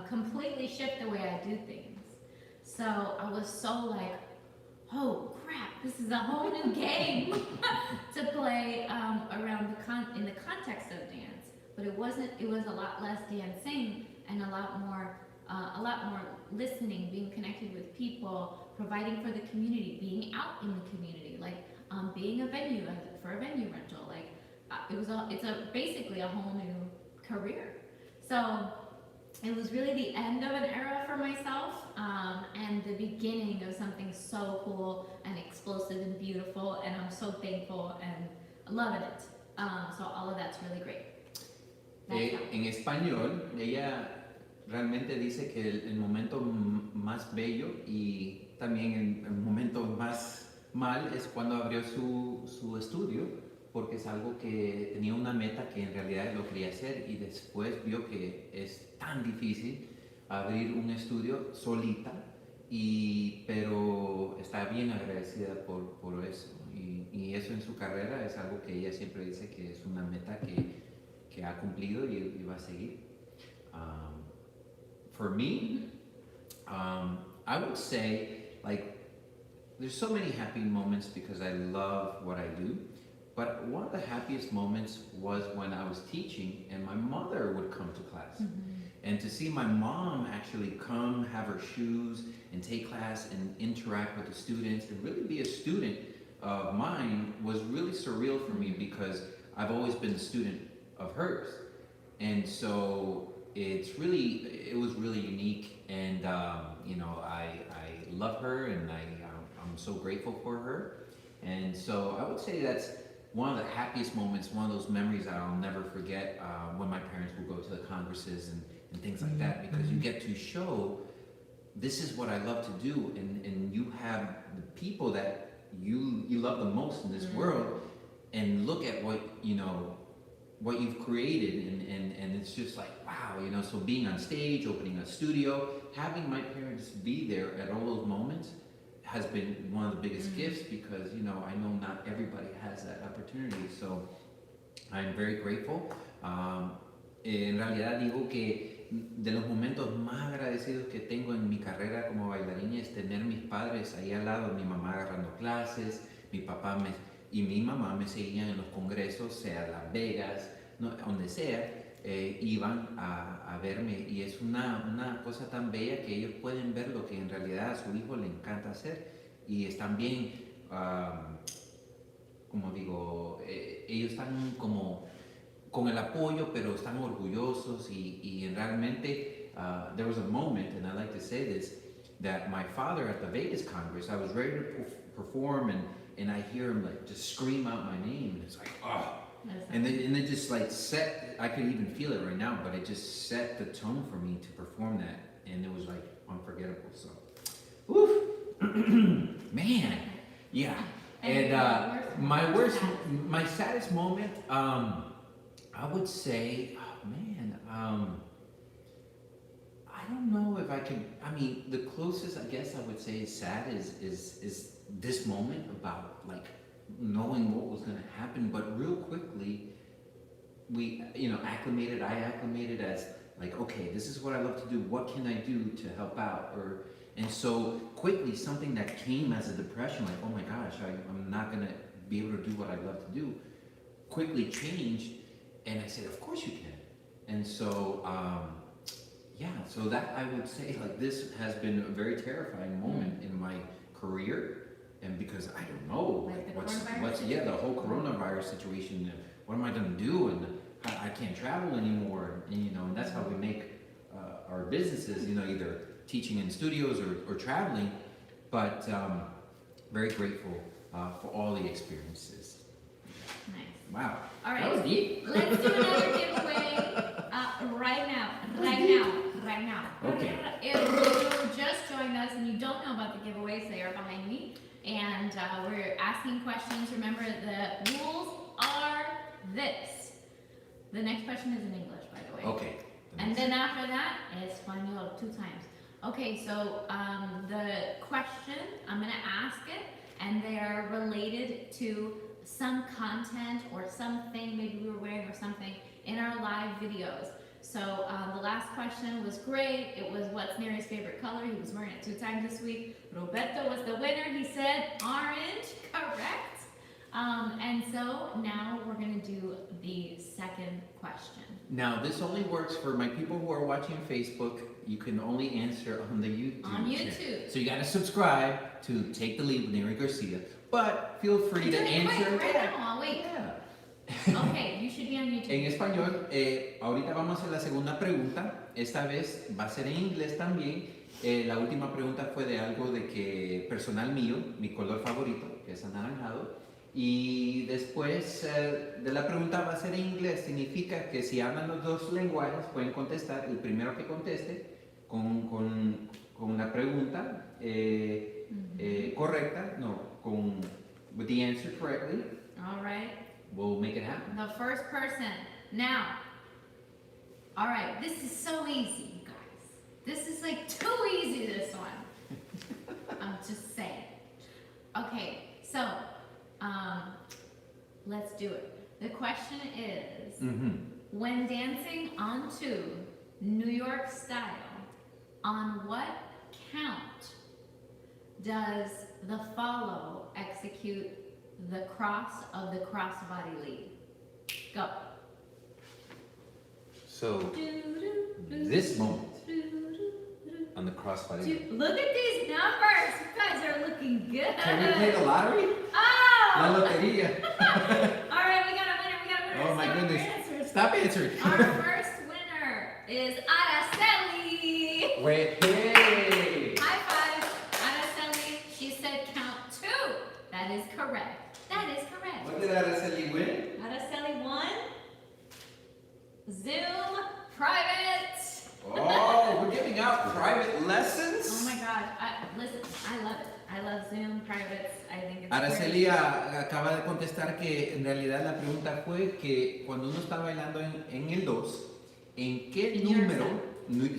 completely shift the way I do things. So I was so like, oh crap, this is a whole new game to play around in the context of dance. But it was a lot less dancing and a lot more listening, being connected with people, providing for the community, being out in the community, like being a venue for a venue rental. Like it's basically a whole new career. So it was really the end of an era for myself, and the beginning of something so cool and explosive and beautiful, and I'm so thankful and loving it. So all of that's really great. En español, ella realmente dice que el momento más bello y también el momento más mal es cuando abrió su estudio, porque es algo que tenía una meta que en realidad lo quería hacer y después vio que es tan difícil abrir un estudio solita, pero está bien agradecida por eso. Y eso en su carrera es algo que ella siempre dice que es una meta que ha cumplido y va a seguir. For me, I would say, like, there's so many happy moments because I love what I do, but one of the happiest moments was when I was teaching and my mother would come to class. And to see my mom actually come, have her shoes, and take class and interact with the students and really be a student of mine was really surreal for me because I've always been a student of hers. And so it was really unique, and I love her, and I'm so grateful for her. And so I would say that's one of the happiest moments, one of those memories that I'll never forget, when my parents would go to the congresses and things like that, because you get to show this is what I love to do, and you have the people that you love the most in this world, and look at what you've created, and it's just like, wow, so being on stage, opening a studio, having my parents be there at all those moments has been one of the biggest gifts, because I know not everybody has that opportunity, so I'm very grateful. En realidad digo que de los momentos más agradecidos que tengo en mi carrera como bailarina es tener mis padres ahí al lado, mi mamá agarrando clases, mi papá y mi mamá me seguían en los congresos, sea Las Vegas, donde sea, iban a verme, y es una cosa tan bella que ellos pueden ver lo que en realidad a su hijo le encanta hacer, y están bien, como digo, ellos están como con el apoyo, pero están orgullosos, y realmente there was a moment, and I like to say this, that my father at the Vegas Congress, I was ready to perform, and I hear him like just scream out my name, and it's like, oh. And it just like set, I could even feel it right now, but it just set the tone for me to perform that, and it was like unforgettable, so. Woo! Man, yeah. And worst my saddest moment, I would say, oh man, I don't know if I can. I mean, the closest I guess I would say is sad is this moment about like knowing what was going to happen, but real quickly we acclimated. I acclimated as like, okay, this is what I love to do. What can I do to help out? And so quickly something that came as a depression, like, oh my gosh, I'm not going to be able to do what I love to do, quickly changed, and I said, of course you can. And so so that I would say, like, this has been a very terrifying moment in my career, and because I don't know, Like like the what's the whole coronavirus situation. What am I going to do? And I can't travel anymore. And that's how we make our businesses. Either teaching in studios or traveling. But very grateful for all the experiences. Nice. Wow. All right. That was deep. Let's do another giveaway right now. Okay. If you just joined us and you don't know about the giveaways, they are behind me. And we're asking questions. Remember, the rules are this. The next question is in English, by the way. Okay. And then after that, Espanol 2 times. Okay, so the question, I'm going to ask it, and they are related to some content or something, maybe we were wearing or something, in our live videos. So the last question was great. It was, what's Nery's favorite color? He was wearing it 2 times this week. Roberto was the winner. He said orange, correct. And so now we're going to do the second question. Now, this only works for my people who are watching Facebook. You can only answer on the YouTube On channel. YouTube. So you got to subscribe to Take the Lead with Nery Garcia. But feel free to answer. Wait, I'll wait. Yeah. Okay, you should be on YouTube. En español, ahorita vamos a hacer la segunda pregunta. Esta vez va a ser en inglés también. La última pregunta fue de algo de que personal mío, mi color favorito, que es anaranjado. Y después de la pregunta va a ser en inglés. Significa que si hablan los dos lenguajes pueden contestar. El primero que conteste con la pregunta correcta, with the answer correctly. All right. We'll make it happen. The first person. Now. All right, this is so easy, you guys. This is like too easy, this one. I'm just saying. Okay, so let's do it. The question is, when dancing onto New York Style, on what count does the follow execute the cross of the crossbody lead? Go. So, this moment on the crossbody. Dude, look at these numbers. You guys are looking good. Can we play the lottery? Oh! La loteria. All right, we got a winner. Oh my Stop goodness. answers. Stop answering. Our first winner is Araceli. Wait, hey. High five, Araceli. She said count 2. That is correct. That is correct. What did Araceli win? Araceli won Zoom private. Oh, we're giving out private lessons? Oh my gosh. Listen, I love it. I love Zoom privates. I think it's Araceli acaba de contestar que en realidad la pregunta fue que cuando uno está bailando en el 2, ¿en qué número,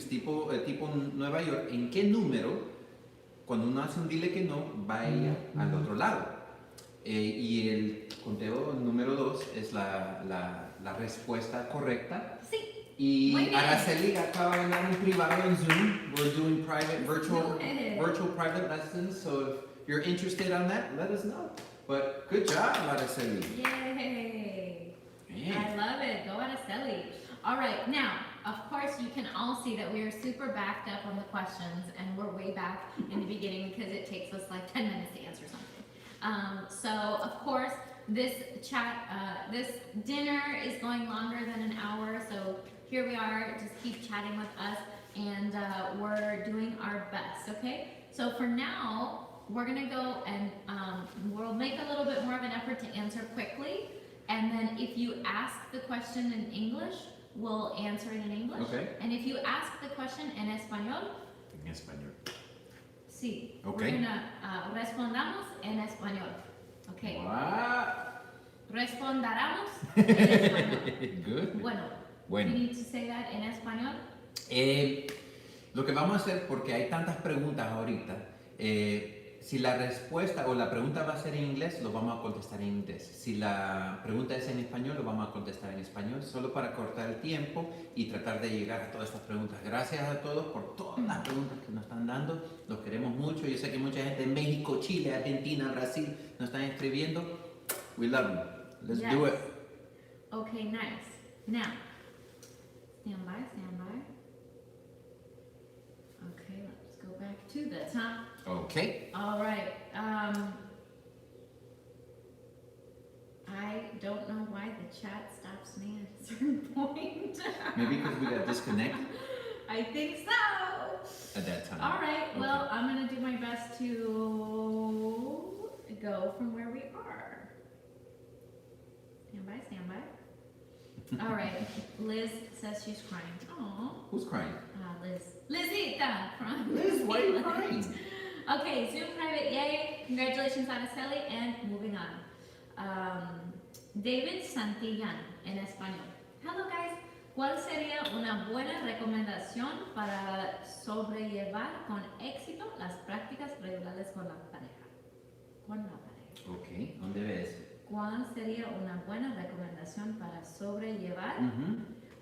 tipo Nueva York, en qué número, cuando uno hace un dile que no, va ella al otro lado? Y el conteo número 2 es la respuesta correcta. Sí. Y Muy bien. Araceli acaba de ganar un privado en Zoom. We're doing virtual private lessons. So if you're interested on that, let us know. But good job, Araceli. Yay. Man. I love it. Go Araceli. All right. Now, of course, you can all see that we are super backed up on the questions, and we're way back in the beginning because it takes us like 10 minutes to answer something. So, of course, this dinner is going longer than an hour. So here we are. Just keep chatting with us, and we're doing our best. Okay. So for now, we're gonna go and we'll make a little bit more of an effort to answer quickly. And then if you ask the question in English, we'll answer it in English. Okay. And if you ask the question en español, En español. sí. Okay. We're gonna respondamos en español. Okay. What? Respondaremos en español. Good. Bueno. Bueno. You need to say that en español. Lo que vamos a hacer, porque hay tantas preguntas ahorita, si la respuesta o la pregunta va a ser en inglés, lo vamos a contestar en inglés. Si la pregunta es en español, lo vamos a contestar en español, solo para cortar el tiempo y tratar de llegar a todas estas preguntas. Gracias a todos por todas las preguntas que nos están dando. Los queremos mucho. Yo sé que mucha gente en México, Chile, Argentina, Brasil nos están escribiendo. We love you. Let's do it. Okay, nice. Now, stand by. Okay, let's go back to this, huh? Okay. All right. I don't know why the chat stops me at a certain point. Maybe because we got disconnected I think so. at that time. All right. Okay. Well, I'm gonna do my best to go from where we are. Stand by. All right. Liz says she's crying. Aww. Who's crying? Liz. Lizita from Liz, why are you Zealand. crying? Okay, Zoom private, yay. Congratulations, Araceli, and moving on. David Santillán, en español. Hello, guys. ¿Cuál sería una buena recomendación para sobrellevar con éxito las prácticas regulares con la pareja? Ok, ¿dónde ves? ¿Cuál sería una buena recomendación para sobrellevar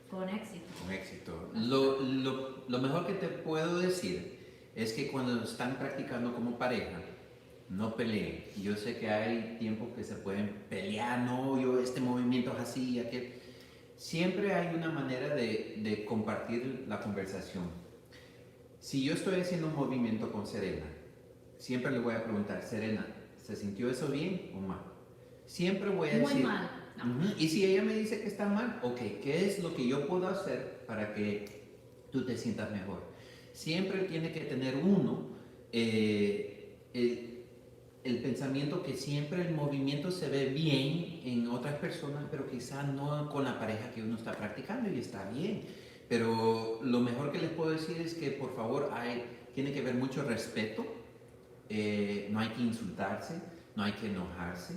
con éxito? Con éxito. Lo mejor que te puedo decir es que cuando están practicando como pareja, no peleen. Yo sé que hay tiempos que se pueden pelear, no, yo este movimiento es así, aquel. Siempre hay una manera de compartir la conversación. Si yo estoy haciendo un movimiento con Serena, siempre le voy a preguntar, Serena, ¿se sintió eso bien o mal? Siempre voy a decir... Muy mal. No. Y si ella me dice que está mal, ok, ¿qué es lo que yo puedo hacer para que tú te sientas mejor? Siempre tiene que tener uno el pensamiento que siempre el movimiento se ve bien en otras personas, pero quizás no con la pareja que uno está practicando y está bien. Pero lo mejor que les puedo decir es que por favor tiene que haber mucho respeto, no hay que insultarse, no hay que enojarse,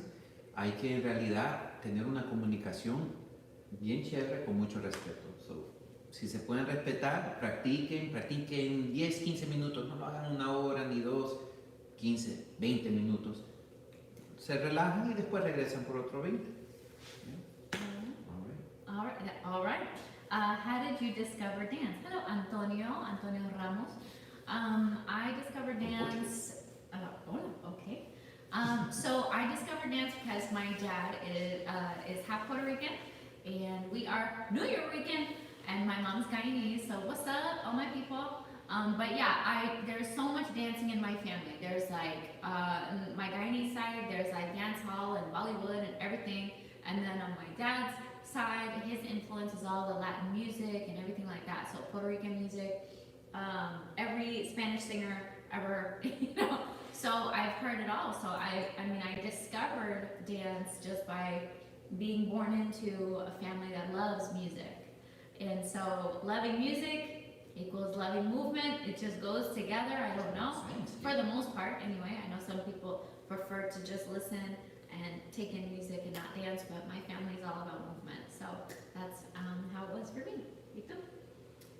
hay que en realidad tener una comunicación bien chévere con mucho respeto. Si se pueden respetar, practiquen 10, 15 minutos, no lo hagan una hora ni dos, 15, 20 minutos. Se relajan y después regresan por otro 20. All right. How did you discover dance? Hello, Antonio Ramos. I discovered dance. Okay. So I discovered dance because my dad is half Puerto Rican, and we are New Yorkican, and my mom's Guyanese. So what's up, all my people? But yeah, there's so much dancing in my family. There's like my Guyanese side, there's like dance hall and Bollywood and everything. And then on my dad's side, his influence is all the Latin music and everything like that. So Puerto Rican music, every Spanish singer ever, So I've heard it all. So I discovered dance just by being born into a family that loves music. And so loving music equals loving movement. It just goes together. I don't know. For the most part, anyway. I know some people prefer to just listen and take in music and not dance, but my family's all about movement. So that's how it was for me. Victor?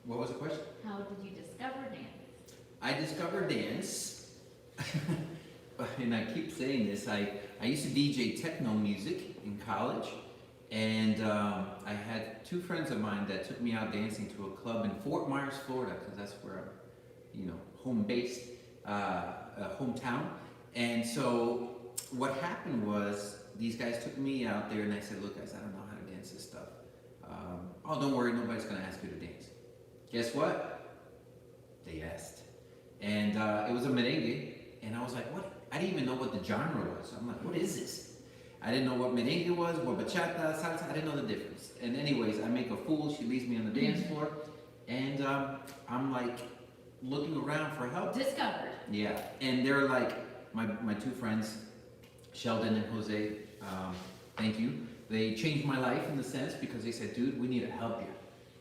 What was the question? How did you discover dance? I discovered dance, and I keep saying this, I used to DJ techno music in college, and I had two friends of mine that took me out dancing to a club in Fort Myers, Florida, because that's where I'm, home-based, hometown. And so what happened was these guys took me out there, and I said, look guys, I don't know how to dance this stuff. Oh, don't worry, nobody's going to ask you to dance. Guess what? They asked. And it was a merengue, and I was like, what? I didn't even know what the genre was. I'm like, what is this? I didn't know what merengue was, what bachata, salsa, I didn't know the difference. And anyways, I make a fool, she leaves me on the dance floor, and I'm like looking around for help. Discovered. Yeah, and they're like, my two friends, Sheldon and Jose, thank you. They changed my life in the sense because they said, dude, we need to help you.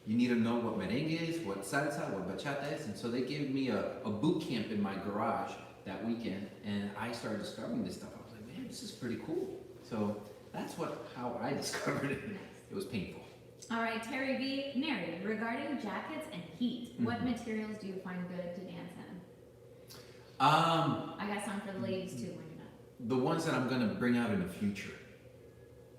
You need to know what merengue is, what salsa, what bachata is. And so they gave me a boot camp in my garage that weekend, and I started discovering this stuff. I was like, damn, this is pretty cool. So that's how I discovered it. Nice. It was painful. All right, Terry B. Nery, regarding jackets and heat, what materials do you find good to dance in? I got some for the ladies too when you're not. The ones that I'm gonna bring out in the future.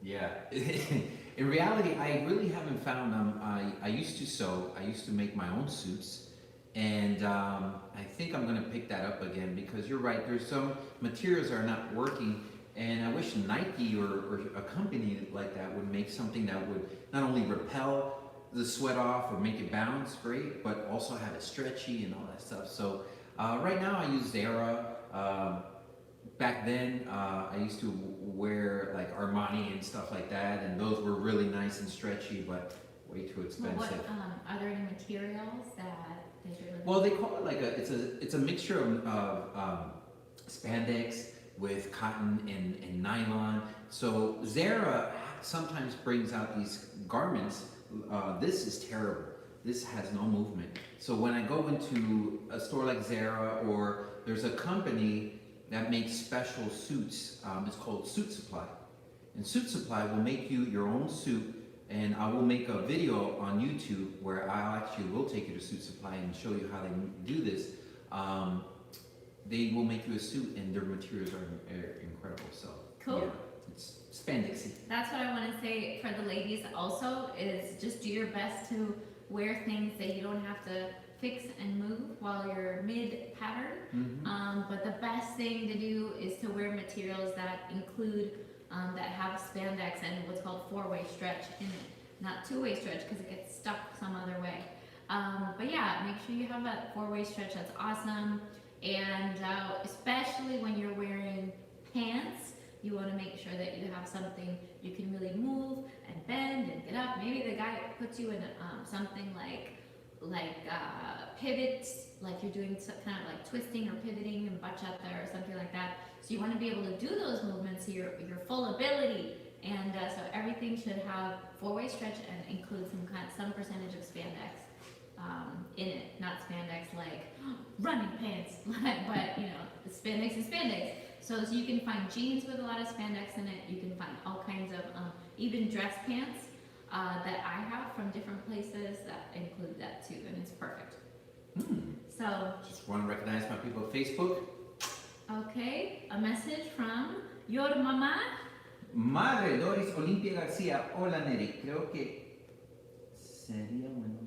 Yeah. In reality, I really haven't found them. I used to sew. I used to make my own suits, and I think I'm gonna pick that up again because you're right. There's some materials that are not working, and I wish Nike or a company like that would make something that would not only repel the sweat off or make it bounce great, but also have it stretchy and all that stuff. So right now I use Zara. Back then, I used to wear like Armani and stuff like that, and those were really nice and stretchy, but way too expensive. Well, are there any materials that they should? Well, they call it like it's a mixture of spandex with cotton and nylon. So Zara sometimes brings out these garments. This is terrible. This has no movement. So when I go into a store like Zara, or there's a company that makes special suits, it's called Suit Supply. And Suit Supply will make you your own suit, and I will make a video on YouTube where I actually will take you to Suit Supply and show you how they do this. They will make you a suit, and their materials are incredible. So Cool. yeah, it's spandexy. That's what I want to say for the ladies also, is just do your best to wear things that you don't have to fix and move while you're mid-pattern. But the best thing to do is to wear materials that include, that have spandex and what's called four-way stretch in it. Not two-way stretch because it gets stuck some other way. But yeah, make sure you have that four-way stretch. That's awesome. And especially when you're wearing pants, you want to make sure that you have something you can really move and bend and get up. Maybe the guy puts you in something like pivots, like you're doing some kind of like twisting or pivoting and bachata or something like that. So you want to be able to do those movements to your full ability. And so everything should have four-way stretch and include some percentage of spandex in it. Not spandex like running pants, but you know, spandex is spandex. So you can find jeans with a lot of spandex in it. You can find all kinds of even dress pants that I have from different places that include that too, and it's perfect. So Just want to recognize my people on Facebook. okay, a message from your mamá. Madre Doris Olimpia García. Hola Nery, creo que sería bueno.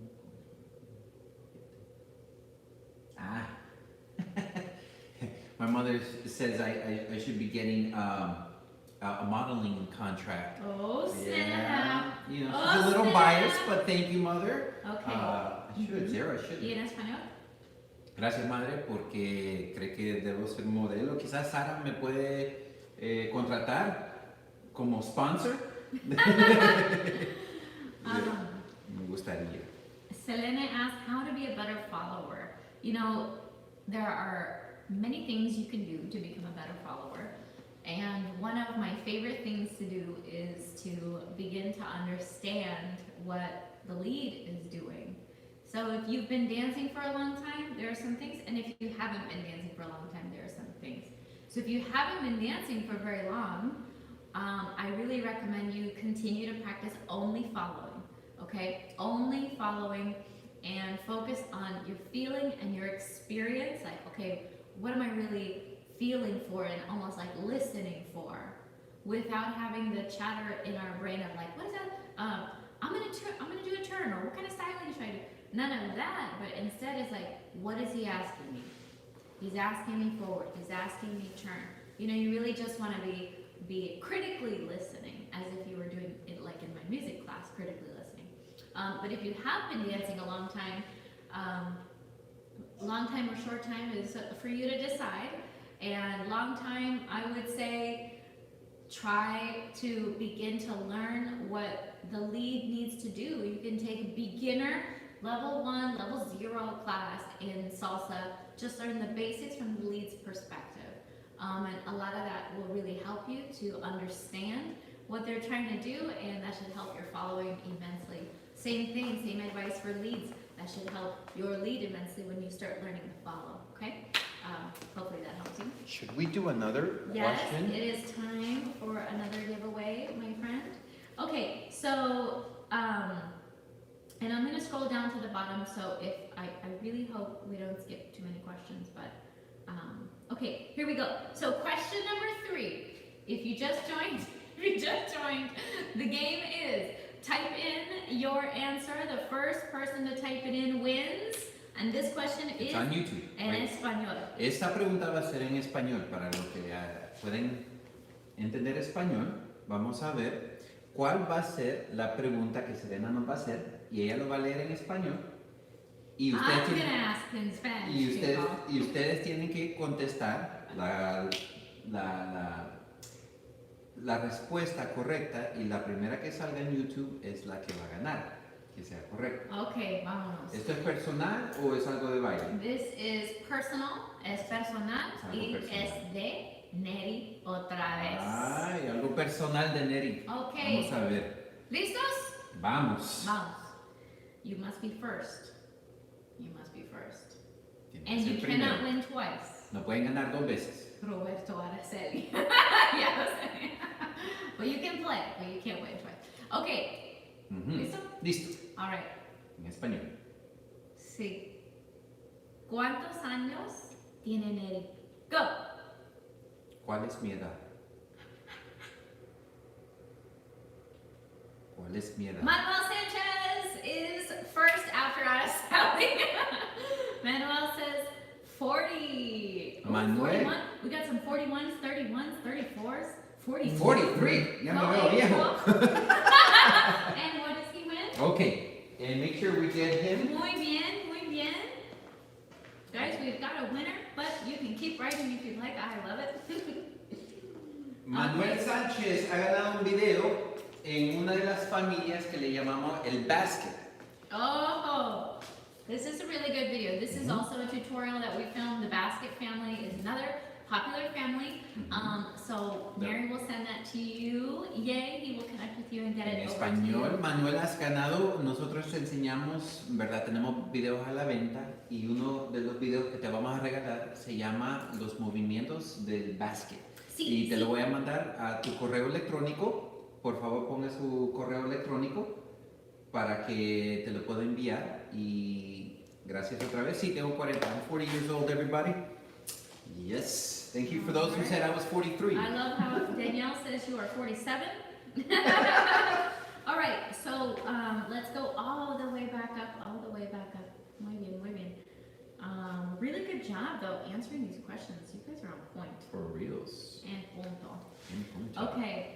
My mother says I should be getting a modeling contract. Oh snap! Yeah, you know, Oh, she's a little snap. biased, but thank you, mother. Okay. I should, Zara, I should. ¿Y en español? Gracias, madre, porque cree que debo ser modelo. Quizás Sara me puede contratar como sponsor. Me gustaría. Selena asked how to be a better follower. You know, there are many things you can do to become a better follower. And one of my favorite things to do is to begin to understand what the lead is doing. So if you've been dancing for a long time, there are some things, and if you haven't been dancing for a long time, there are some things. So if you haven't been dancing for very long, I really recommend you continue to practice only following, okay? Only following, and focus on your feeling and your experience, like, okay, what am I really feeling for and almost like listening for, without having the chatter in our brain of like, what is that? I'm gonna do a turn, or what kind of styling should I do? None of that, but instead it's like, what is he asking me? He's asking me forward, he's asking me turn. You know, you really just want to be critically listening, as if you were doing it like in my music class, critically listening. But if you have been dancing a long time or short time is for you to decide. And long time, I would say, try to begin to learn what the lead needs to do. You can take a beginner, level 1, level 0 class in salsa, just learn the basics from the lead's perspective. And a lot of that will really help you to understand what they're trying to do, and that should help your following immensely. Same thing, same advice for leads. That should help your lead immensely when you start learning to follow, okay? hopefully that helps you. Should we do another Yes, question? it is time for another giveaway, my friend. Okay, so, and I'm gonna scroll down to the bottom, so if, I really hope we don't skip too many questions, but, okay, here we go. So question number 3, if you just joined, the game is type in your answer. The first person to type it in wins. And this question is It's on YouTube. en Right? español. Esta pregunta va a ser en español para los que pueden entender español. Vamos a ver cuál va a ser la pregunta que Serena nos va a hacer y ella lo va a leer en español. Y ustedes, I'm tienen, gonna ask in Spanish. y ustedes, people. y ustedes tienen que contestar la respuesta correcta y la primera que salga en YouTube es la que va a ganar, que sea correcta. Okay, vámonos. ¿Esto es personal o es algo de baile? This is personal, es personal Es algo y personal. es de Nery otra vez. Ay, algo personal de Nery. Ok. Vamos a ver. ¿Listos? Vamos. Vamos. You must be first. You must be first. Tiene que And ser you primero. cannot win twice. No pueden ganar 2 veces. Roberto Araceli. Ya lo sé. But you can play, but you can't win twice. Okay. Ujú. ¿Listo? Listo. All right. En español. Sí. ¿Cuántos años tiene Nery? Go. ¿Cuál es mi edad? ¿Cuál es mi edad? Manuel Sanchez is first after Araceli. Manuel says 40. Ooh, Manuel. 41. We got some 41s, 31s, 34s, 40s. 43. Ya me Go, veo viejo. And what does he win? Okay. And make sure we get him. Muy bien, muy bien. Guys, we've got a winner, but you can keep writing if you'd like. I love it. Manuel Sánchez ha ganado un video en una de las familias que le llamamos el basket. Oh, this is a really good video. This is also a tutorial that we filmed. The basket family is another popular family. So Mary will send that to you. Yay, he will connect with you and get En it over to español, you. Manuel, has ganado. Nosotros te enseñamos, ¿verdad? Tenemos videos a la venta y uno de los videos que te vamos a regalar se llama Los movimientos del basket. Sí, Y te sí. lo voy a mandar a tu correo electrónico. Por favor, ponga su correo electrónico para que te lo pueda enviar. Y gracias otra vez. Sí, tengo 40. I'm 40 years old, everybody. Yes. Thank you for those who said I was 43. I love how Danielle says you are 47. All right, so let's go all the way back up, Muy bien, muy bien. Really good job, though, answering these questions. You guys are on point. For reals. And punto. En punto. Okay,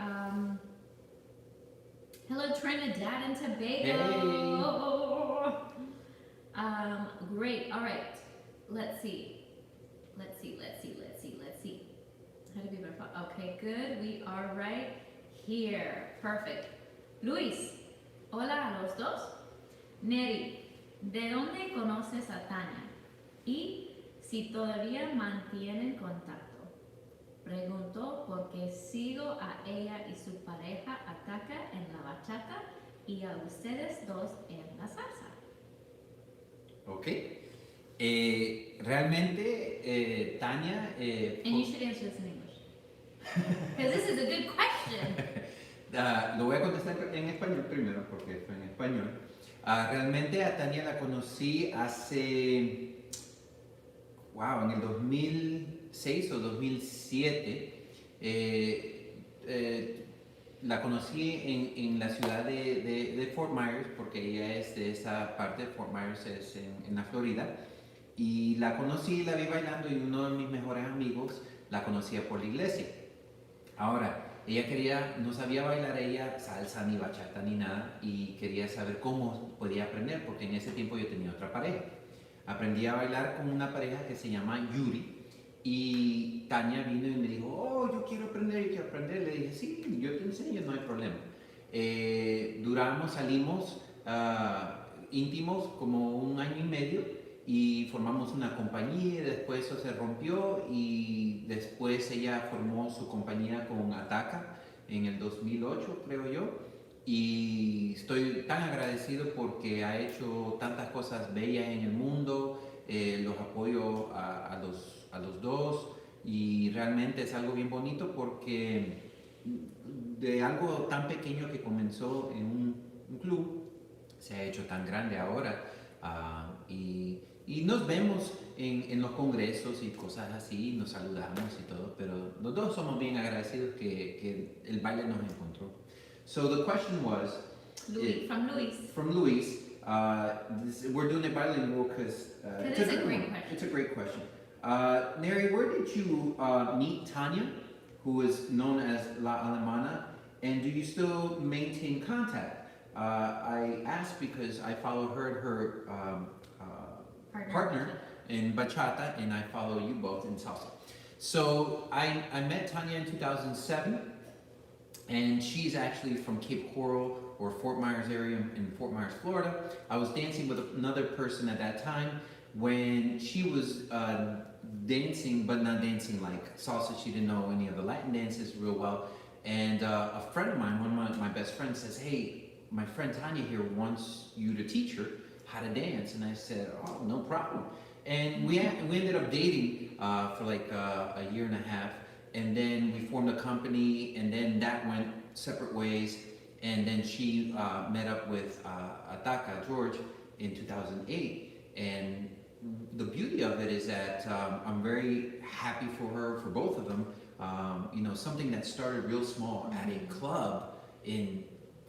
hello Trinidad and Tobago. Great, all right. Let's see. How to be better. Okay, good. We are right here. Perfect. Luis, hola a los dos. Nery, ¿de dónde conoces a Tania? Y si todavía mantienen contacto. Preguntó porque sigo a ella y su pareja Ataca en la bachata y a ustedes dos en la salsa. Ok. Realmente, Tania. And you should answer this in English. Because this is a good question. Lo voy a contestar en español primero porque fue en español. Realmente a Tania la conocí hace. Wow, en el 2006 o 2007. La conocí en la ciudad de Fort Myers, porque ella es de esa parte. Fort Myers es en la Florida. Y la conocí, la vi bailando y uno de mis mejores amigos la conocía por la iglesia. Ahora, ella no sabía bailar ella salsa ni bachata ni nada y quería saber cómo podía aprender, porque en ese tiempo yo tenía otra pareja. Aprendí a bailar con una pareja que se llama Yuri y Tania vino y me dijo, oh, yo quiero aprender. Le dije, sí, yo te enseño, no hay problema. Salimos íntimos como 1 año y medio y formamos una compañía. Después eso se rompió y después ella formó su compañía con Ataca en el 2008, creo yo. Y estoy tan agradecido porque ha hecho tantas cosas bellas en el mundo. Los apoyo a a los dos y realmente es algo bien bonito porque de algo tan pequeño que comenzó en un club se ha hecho tan grande ahora y nos vemos en los congresos y cosas así, nos saludamos y todo, pero los dos somos bien agradecidos que el baile nos encontró. So the question was, from Luis, we're doing it bilingual because it's a great question. It's a great question. Nery, where did you meet Tanya, who is known as La Alemana, and do you still maintain contact? I asked because I follow her and her partner in bachata, and I follow you both in salsa. So I met Tanya in 2007, and she's actually from Cape Coral or Fort Myers area in Fort Myers, Florida. I was dancing with another person at that time when she was dancing, but not dancing like salsa. She didn't know any of the Latin dances real well. And a friend of mine, one of my best friends, says, "Hey, my friend Tanya here wants you to teach her how to dance." And I said, "Oh, no problem." And we ended up dating for like a year and a half. And then we formed a company, and then that went separate ways. And then she met up with Ataka, George, in 2008. And the beauty of it is that I'm very happy for her, for both of them. Something that started real small at a club in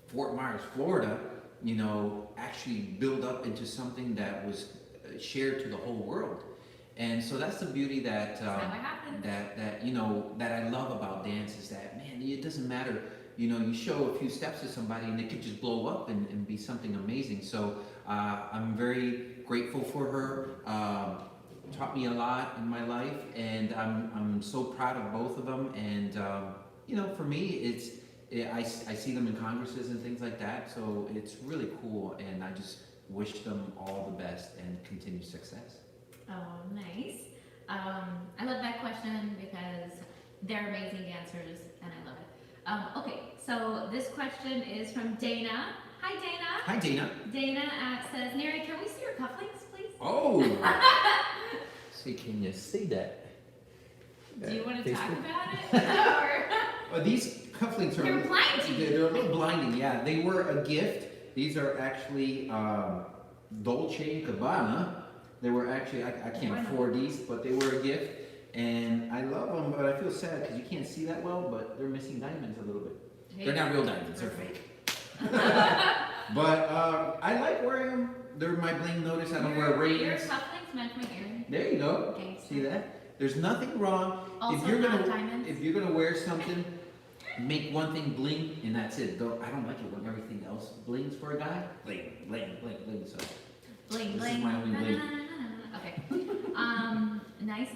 Fort Myers, Florida, actually built up into something that was shared to the whole world. And so that's the beauty that that I love about dance is that, man, it doesn't matter. You show a few steps to somebody and it could just blow up and be something amazing. So I'm very grateful for her. Taught me a lot in my life, and I'm so proud of both of them. And for me, I see them in congresses and things like that. So it's really cool, and I just wish them all the best and continued success. Oh, nice. I love that question because they're amazing dancers, and I love it. Okay, so this question is from Dana. Hi, Dana. Hi, Dana. Dana says, "Nery, can we see your cufflinks, please?" Oh. See, can you see that? Do you want to talk about it? Well, these cufflinks are They're blinding. They're a little blinding. Yeah, they were a gift. These are actually Dolce & Gabbana. They were actually, I can't afford these, but they were a gift. And I love them, but I feel sad because you can't see that well, but they're missing diamonds a little bit. Hey, they're not real diamonds, they're fake. But I like wearing them. They're my bling. Notice I don't wear rings. Your cufflinks match my earring. There you go. Okay, See that? There's nothing wrong. Also diamonds. If you're gonna wear something, make one thing bling, and that's it. I don't like it when everything else blings for a guy. Bling, bling, bling, bling. So Bling, this bling. is my only bling. Okay. Nice.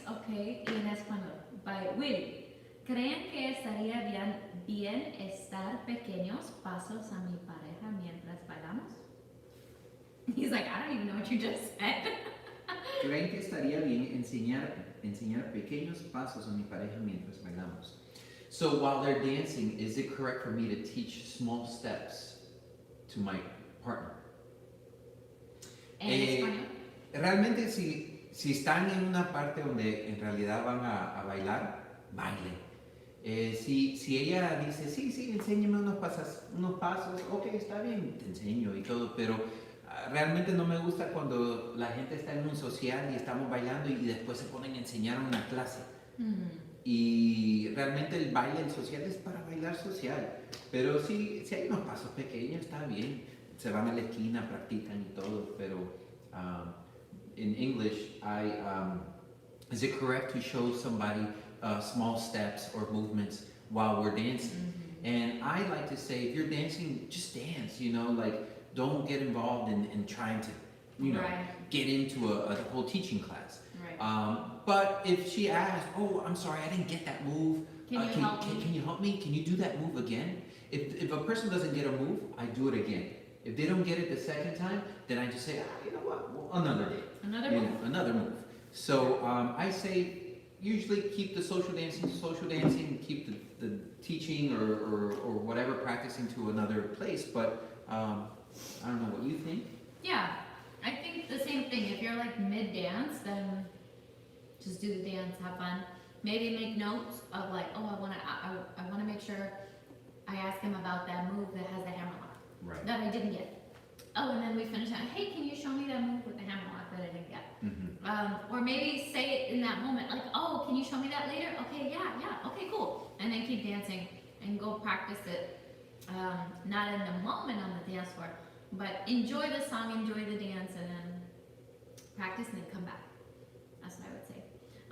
Okay. Y en español. By Will. ¿Creen que estaría bien estar pequeños pasos a mi pareja mientras bailamos? He's like, I don't even know what you just said. ¿Creen que estaría bien enseñar pequeños pasos a mi pareja mientras bailamos? So while they're dancing, is it correct for me to teach small steps to my partner? En español. Realmente si están en una parte donde en realidad van a bailar, bailen. Si ella dice, sí, enséñame unos pasos, ok, está bien, te enseño y todo, pero realmente no me gusta cuando la gente está en un social y estamos bailando y después se ponen a enseñar una clase. Y realmente el baile social es para bailar social, pero si hay unos pasos pequeños, está bien, se van a la esquina, practican y todo, pero in English, is it correct to show somebody small steps or movements while we're dancing? And I like to say, if you're dancing, just dance, like don't get involved in trying to, get into a whole teaching class. Right. But if she asks, oh, I'm sorry, I didn't get that move. Can you help me? Can you do that move again? If a person doesn't get a move, I do it again. If they don't get it the second time, then I just say, you know what, well, another day. Another move. So I say, usually keep the social dancing, keep the teaching or whatever practicing to another place. But I don't know what you think. Yeah, I think the same thing. If you're like mid-dance, then Just do the dance, have fun. Maybe make notes of like, oh, I wanna make sure I ask him about that move that has the hammer lock Right. that I didn't get. Oh, and then we finish out. Hey, can you show me that move with the hammer lock that I didn't get? Or maybe say it in that moment, like, oh, can you show me that later? Okay, yeah, okay, cool. And then keep dancing and go practice it. Not in the moment on the dance floor, but enjoy the song, enjoy the dance, and then practice and then come back. That's what I would say.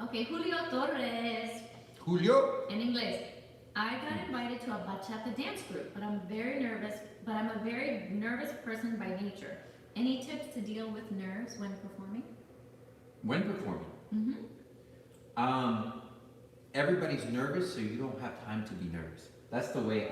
Okay, Julio Torres. Julio. In English. I got invited to a bachata dance group, but I'm a very nervous person by nature. Any tips to deal with nerves when performing? When performing? Everybody's nervous, so you don't have time to be nervous. That's the way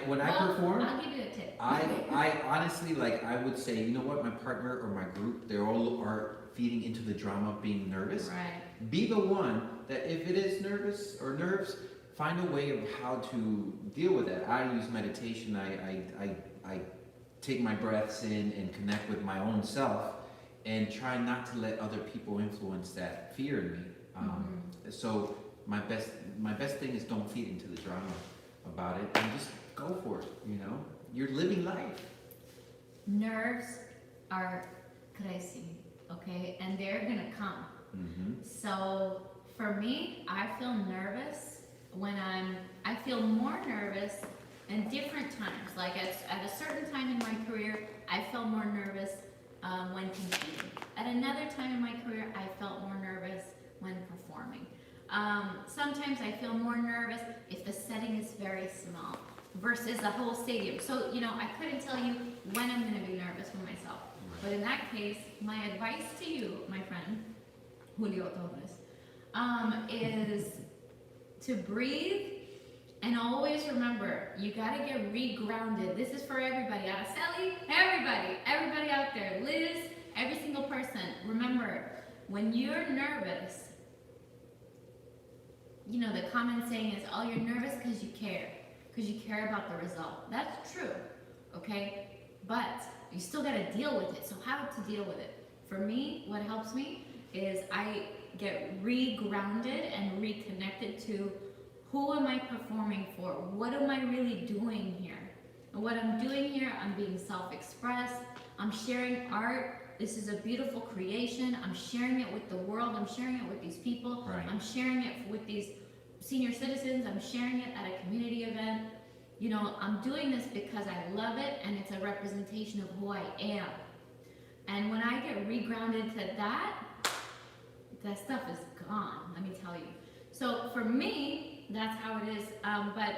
when I perform, I'll give you a tip. I honestly, like, I would say, you know what, my partner or my group, they all are feeding into the drama of being nervous. Right. Be the one that if it is nervous or nerves, find a way of how to deal with it. I use meditation. I take my breaths in and connect with my own self and try not to let other people influence that fear in me. So my best thing is don't feed into the drama about it and just go for it, you know? You're living life. Nerves are crazy, okay? And they're gonna come. So for me, I feel nervous when I feel more nervous in different times. Like at a certain time in my career, I felt more nervous when competing. At another time in my career, I felt more nervous when performing. Sometimes I feel more nervous if the setting is very small versus a whole stadium. So, you know, I couldn't tell you when I'm gonna be nervous for myself. But in that case, my advice to you, my friend, Julio Torres, is to breathe and always remember, you gotta get re-grounded. This is for everybody. Araceli, everybody out there. Liz, every single person. Remember, when you're nervous, you know, the common saying is, oh, you're nervous because you care about the result. That's true, okay? But you still gotta deal with it. So how to deal with it? For me, what helps me is I get re-grounded and reconnected to who am I performing for? What am I really doing here? And what I'm doing here, I'm being self-expressed. I'm sharing art. This is a beautiful creation. I'm sharing it with the world. I'm sharing it with these people. Right. I'm sharing it with these senior citizens. I'm sharing it at a community event. You know, I'm doing this because I love it and it's a representation of who I am. And when I get re-grounded to that stuff is gone, let me tell you. So for me, that's how it is. But,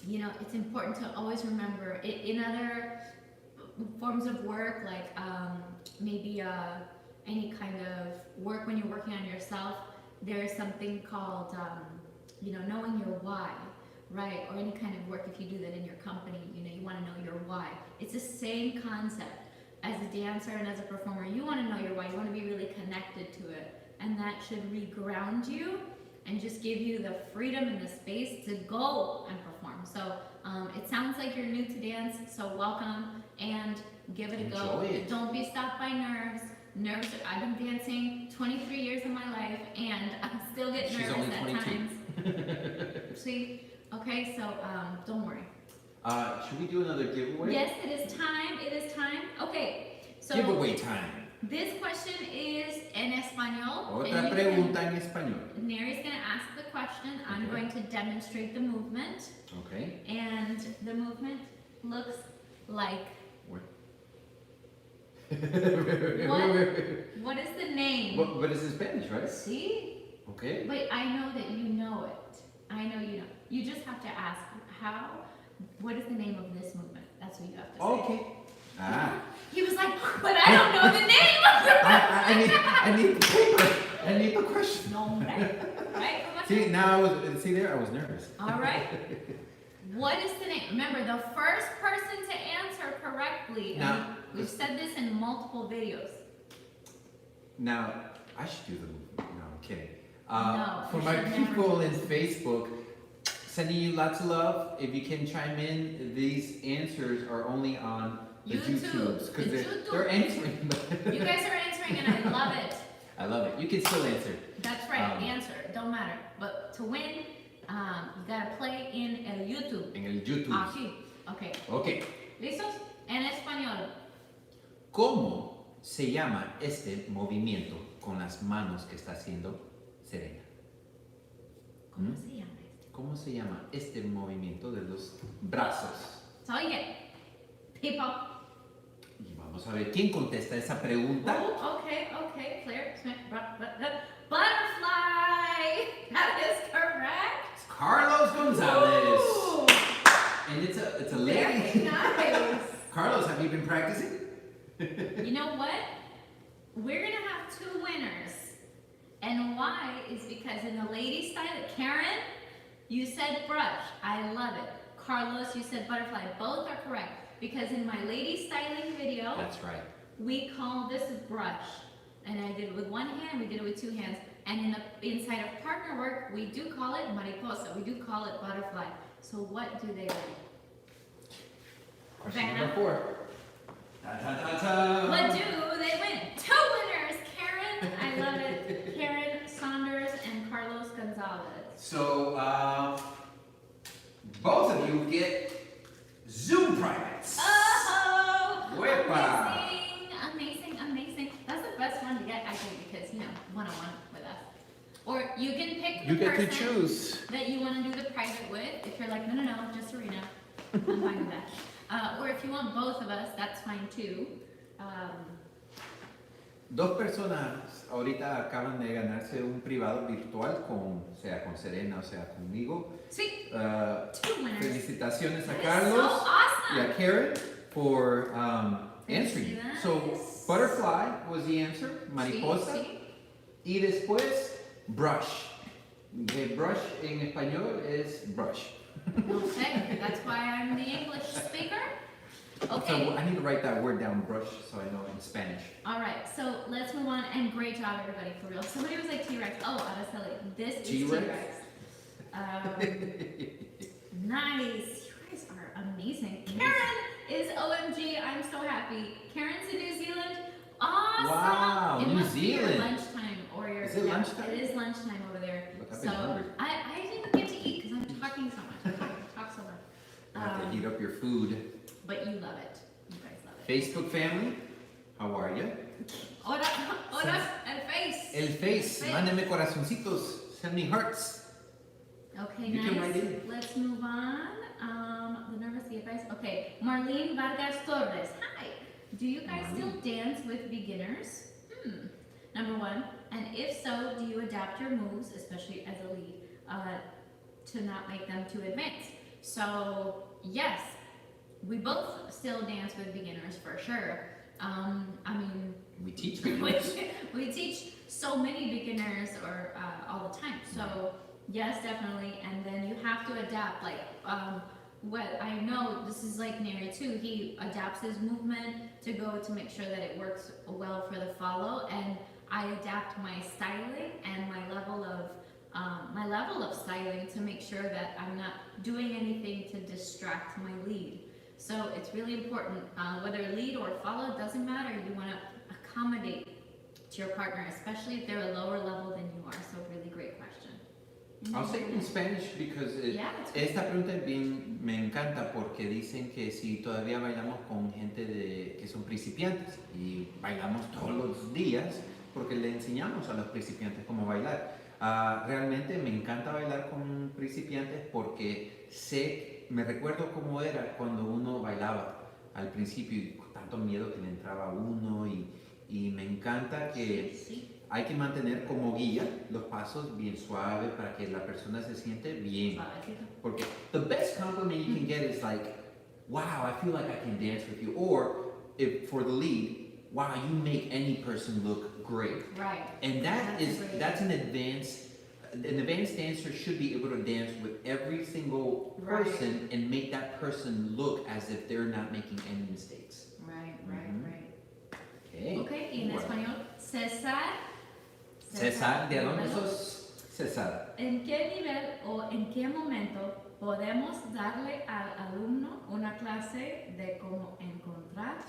you know, it's important to always remember in other forms of work, like maybe any kind of work when you're working on yourself, there's something called, you know, knowing your why, right? Or any kind of work, if you do that in your company, you know, you want to know your why. It's the same concept. As a dancer and as a performer, you want to know your why. You want to be really connected to it. And that should re-ground you and just give you the freedom and the space to go and perform. So it sounds like you're new to dance, so welcome and give it a go. Enjoy it. Don't be stopped by nerves. I've been dancing 23 years of my life and I still get She's nervous only at 22. times. See? Okay, so don't worry. Should we do another giveaway? Yes, it is time. It is time. Okay, so Giveaway time. this question is en español. Otra and pregunta en español. Nery's going to ask the question. I'm Okay. going to demonstrate the movement. Okay. And the movement looks like... What? What is the name? But it's in Spanish, right? See? Okay. But I know that you know it. I know you know. You just have to ask what is the name of this movement? That's what you have to say. Okay. Ah. He was like, but I don't know the name of the I need the paper. I need the question. No, right? See, now I was nervous. All right. What is the name? Remember, the first person to answer correctly. Now, we've said this in multiple videos. Now, I should do the movement. No, I'm kidding. No, for you my should never people in Facebook, sending you lots of love. If you can chime in, these answers are only on the YouTube. YouTubes because The YouTube. they're answering. You guys are answering, and I love it. I love it. You can still answer. That's right, answer. It don't matter. But to win, you gotta play in el YouTube. En el YouTube. Aquí. Okay. Ok. ¿Listos? En español. ¿Cómo se llama este movimiento con las manos que está haciendo Serena? ¿Cómo se llama este? ¿Cómo se llama este movimiento de los brazos? So you get people. Y vamos a ver quién contesta esa pregunta. Oh, okay. Clear. Butterfly. That is correct. It's Carlos Gonzalez. Ooh, And it's a very lady. nice. Carlos, have you been practicing? You know what? We're gonna have two winners. And why is because in the lady style, Karen, you said brush. I love it. Carlos, you said butterfly. Both are correct. Because in my lady styling video, That's right. we call this a brush. And I did it with one hand, we did it with two hands. And in the inside of partner work, we do call it mariposa. We do call it butterfly. So what do they win? Question Vanna? number 4. Ta ta ta ta. What do they win? Two winners, Karen. I love it. Karen Saunders and Carlos Gonzalez. So, both of you get Zoom privates. Oh, Wepa. amazing. That's the best one to get, I think, because, one-on-one with us. Or you can pick You the get to person choose. that you want to do the private with. If you're like, no, just Serena, I'm fine with that. Or if you want both of us, that's fine too. Dos personas ahorita acaban de ganarse un privado virtual sea con Serena o sea conmigo. Sí, Uh, two winners. felicitaciones a That is Carlos so awesome. y a Karen for answering. Felicidades. So, butterfly was the answer, mariposa. Sí. Y después, brush. Que brush en español es brush. Okay, that's why I'm the English speaker. Okay. So I need to write that word down, brush, so I know in Spanish. All right, so let's move on, and great job, everybody, for real. Somebody was like T-Rex. Oh, Araceli, this is T-Rex? T-Rex. Nice. You guys are amazing. Karen is OMG. I'm so happy. Karen's in New Zealand. Awesome. Wow, it New must be your Zealand. lunchtime or your. Is it yeah, lunchtime? It is lunchtime over there. Look, I've been So hungry. I didn't get to eat because I'm talking so much. I talk so much. You have to heat up your food. But you love it. You guys love it. Facebook family, how are you? Hola, el face. El face, mándeme corazoncitos, send me hearts. Okay, You can write nice. in. Let's move on. The nervous guys. Okay, Marlene Vargas Torres. Hi. Do you guys still dance with beginners? Number one. And if so, do you adapt your moves, especially as a lead, to not make them too advanced? So yes, we both still dance with beginners for sure. I mean, We teach beginners. we teach so many beginners or all the time. So yes, definitely. And then you have to adapt. Like what I know, this is like Nery too. He adapts his movement to make sure that it works well for the follow. And I adapt my styling and my level of styling to make sure that I'm not doing anything to distract my lead. So it's really important, whether lead or follow, doesn't matter. You want to accommodate to your partner, especially if they're a lower level than you are. So really great question. I'll say it in Spanish because esta pregunta me encanta porque dicen que si todavía bailamos con gente que son principiantes y bailamos todos los días porque le enseñamos a los principiantes cómo bailar. Realmente me encanta bailar con principiantes porque me recuerdo cómo era cuando uno bailaba al principio y con tanto miedo que le entraba a uno y me encanta que hay que mantener como guía los pasos bien suaves para que la persona se siente bien. Porque the best compliment you can get is like, wow, I feel like I can dance with you. Or if for the lead, wow, you make any person look great. Right. And that's an advanced dancer should be able to dance with every single person and make that person look as if they're not making any mistakes. Right. Okay. Y en español, César, ¿de dónde sos? César. ¿En qué nivel o en qué momento podemos darle al alumno una clase de cómo encontrar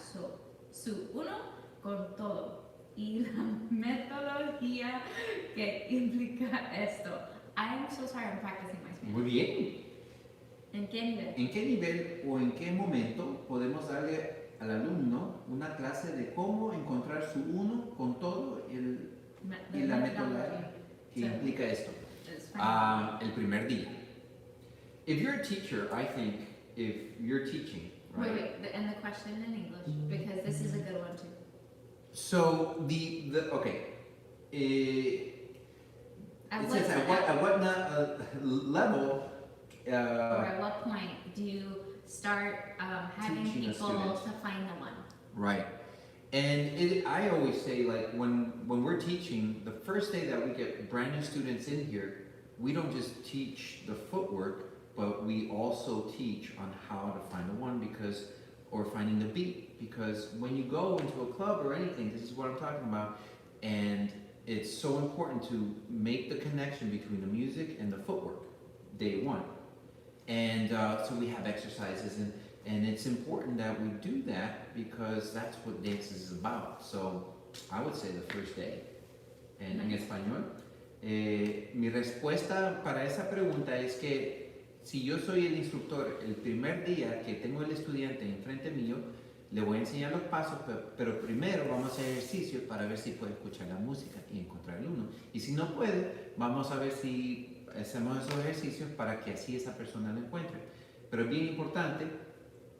su uno con todo? y la metodología que implica esto. I'm so sorry, I'm practicing my Spanish. Muy bien. ¿En qué nivel? ¿En qué nivel o en qué momento podemos darle al alumno una clase de cómo encontrar su uno con todo y la metodología que implica esto? El primer día. If you're a teacher, I think if you're teaching, right? Wait, and the question in English, because this is a good one too. So okay. At It what, says at what level or at what point do you start having Teaching a people student. to find the one? right. And I always say, like, when we're teaching, the first day that we get brand new students in here, we don't just teach the footwork, but we also teach on how to find the one or finding the beat. Because when you go into a club or anything, this is what I'm talking about, and it's so important to make the connection between the music and the footwork, day one. And so we have exercises, and it's important that we do that because that's what dance is about. So I would say the first day. En español, mi respuesta para esa pregunta es que si yo soy el instructor, el primer día que tengo el estudiante enfrente mío, le voy a enseñar los pasos, pero primero vamos a hacer ejercicios para ver si puede escuchar la música y encontrar el uno. Y si no puede, vamos a ver si hacemos esos ejercicios para que así esa persona lo encuentre. Pero es bien importante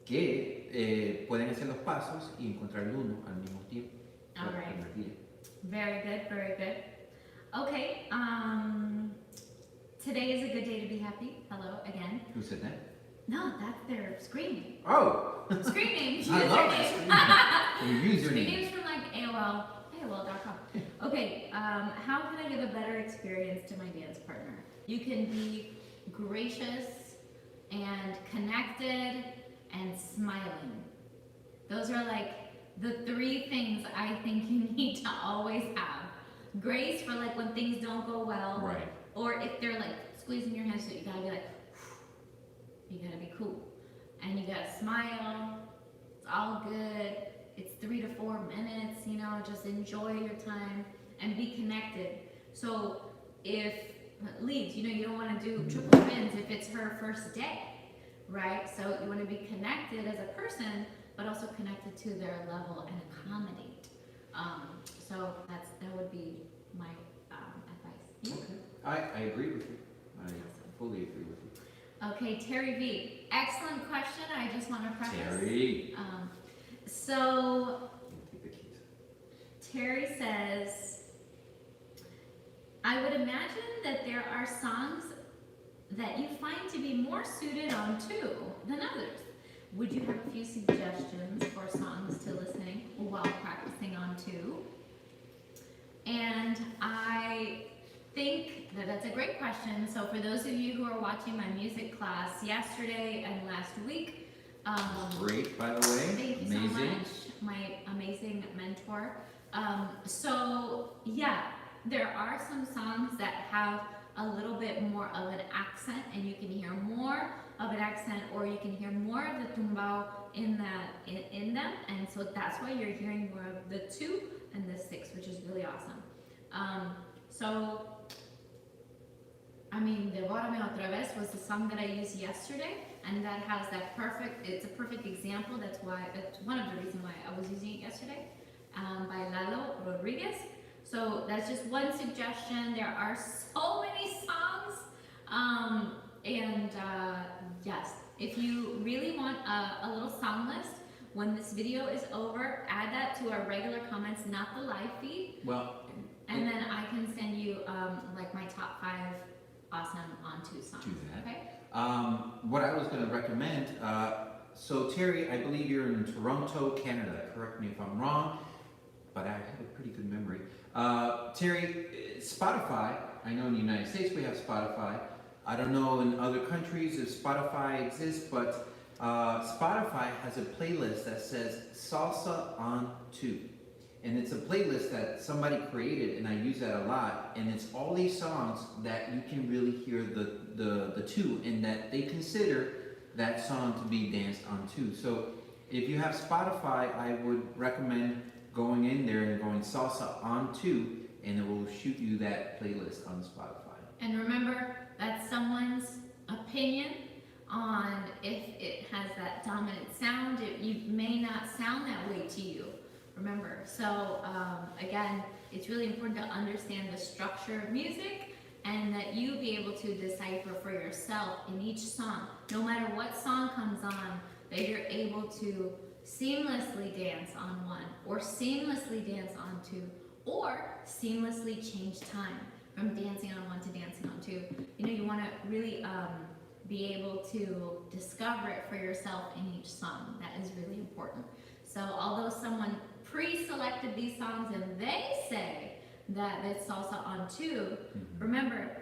que pueden hacer los pasos y encontrar el uno al mismo tiempo. All el right. primer día. Very good, very good. Okay, today is a good day to be happy. Hello again. Who said that? No, that's their screaming. Oh! Screaming. I love that Username. Your username. Screaming from like AOL.com. Okay, how can I give a better experience to my dance partner? You can be gracious and connected and smiling. Those are like the three things I think you need to always have. Grace for like when things don't go well. Right. Or if they're like squeezing your hands, so you gotta be like, you gotta be cool. And you gotta smile. It's all good. It's 3 to 4 minutes, you know, just enjoy your time and be connected. So if leads, you know, you don't wanna do triple spins if it's her first day, right? So you wanna be connected as a person, but also connected to their level and accommodate. So that would be my advice. You? Okay. I agree with you. I fully agree with you. Okay, Terry V. Excellent question. I just want to preface. Terry. So Take the keys. Terry says, I would imagine that there are songs that you find to be more suited on two than others. Would you have a few suggestions for songs to listening while practicing on two? And I think that that's a great question. So for those of you who are watching my music class yesterday and last week, Great, by the way. thank you Amazing. so much, my amazing mentor. So yeah, there are some songs that have a little bit more of an accent, and you can hear more of an accent, or you can hear more of the tumbao in them, and so that's why you're hearing more of the 2 and the 6, which is really awesome. So I mean, Devórame Otra Vez was the song that I used yesterday, and that has that it's a perfect example. That's one of the reasons why I was using it yesterday, by Lalo Rodriguez. So that's just one suggestion. There are so many songs, yes, if you really want a little song list, when this video is over, add that to our regular comments, not the live feed, Well, and then I can send you like my top 5 awesome on 2 songs. Do that. Okay. what I was going to recommend, so Terry, I believe you're in Toronto, Canada. Correct me if I'm wrong, but I have a pretty good memory. Terry, Spotify, I know in the United States we have Spotify. I don't know in other countries if Spotify exists, but Spotify has a playlist that says Salsa on 2. And it's a playlist that somebody created, and I use that a lot. And it's all these songs that you can really hear the 2, and that they consider that song to be danced on 2. So if you have Spotify, I would recommend going in there and going salsa on to, and it will shoot you that playlist on Spotify. And remember, that's someone's opinion on if it has that dominant sound. You may not sound that way to you. Remember, so again, it's really important to understand the structure of music and that you be able to decipher for yourself in each song, no matter what song comes on, that you're able to seamlessly dance on one, or seamlessly dance on two, or seamlessly change time from dancing on one to dancing on two. You know, you want to really be able to discover it for yourself in each song. That is really important. So although someone pre-selected these songs and they say that it's salsa on two, remember,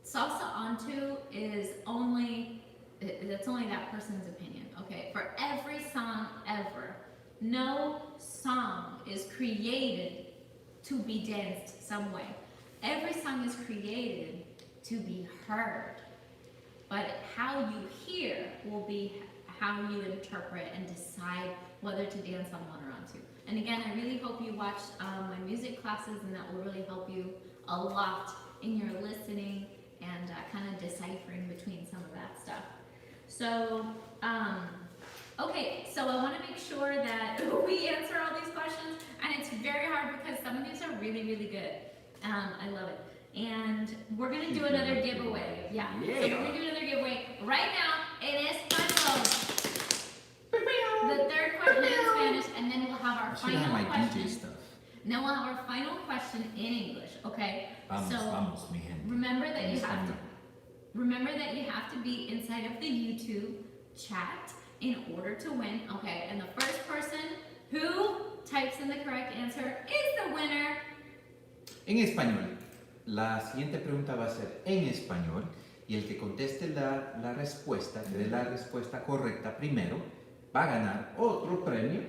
salsa on two is only, that's only that person's opinion, okay? For every song ever, no song is created to be danced some way. Every song is created to be heard, but how you hear will be how you interpret and decide whether to dance on one or on two. And again, I really hope you watched my music classes, and that will really help you a lot in your listening and kind of deciphering between some of that stuff. So, okay, so I want to make sure that we answer all these questions, and it's very hard because some of these are really, really good. I love it. And we're going to do another giveaway. Yeah. So we're going to do another giveaway right now in Espanol. The third question in Spanish, and then we'll have our final question. DJ stuff. And then we'll have our final question in English, okay? Vamos, So vamos, mi gente. remember that you have to be inside of the YouTube chat in order to win, okay? And the first person who types in the correct answer is the winner. En español. La siguiente pregunta va a ser en español y el que conteste la respuesta, que dé la respuesta correcta primero, va a ganar otro premio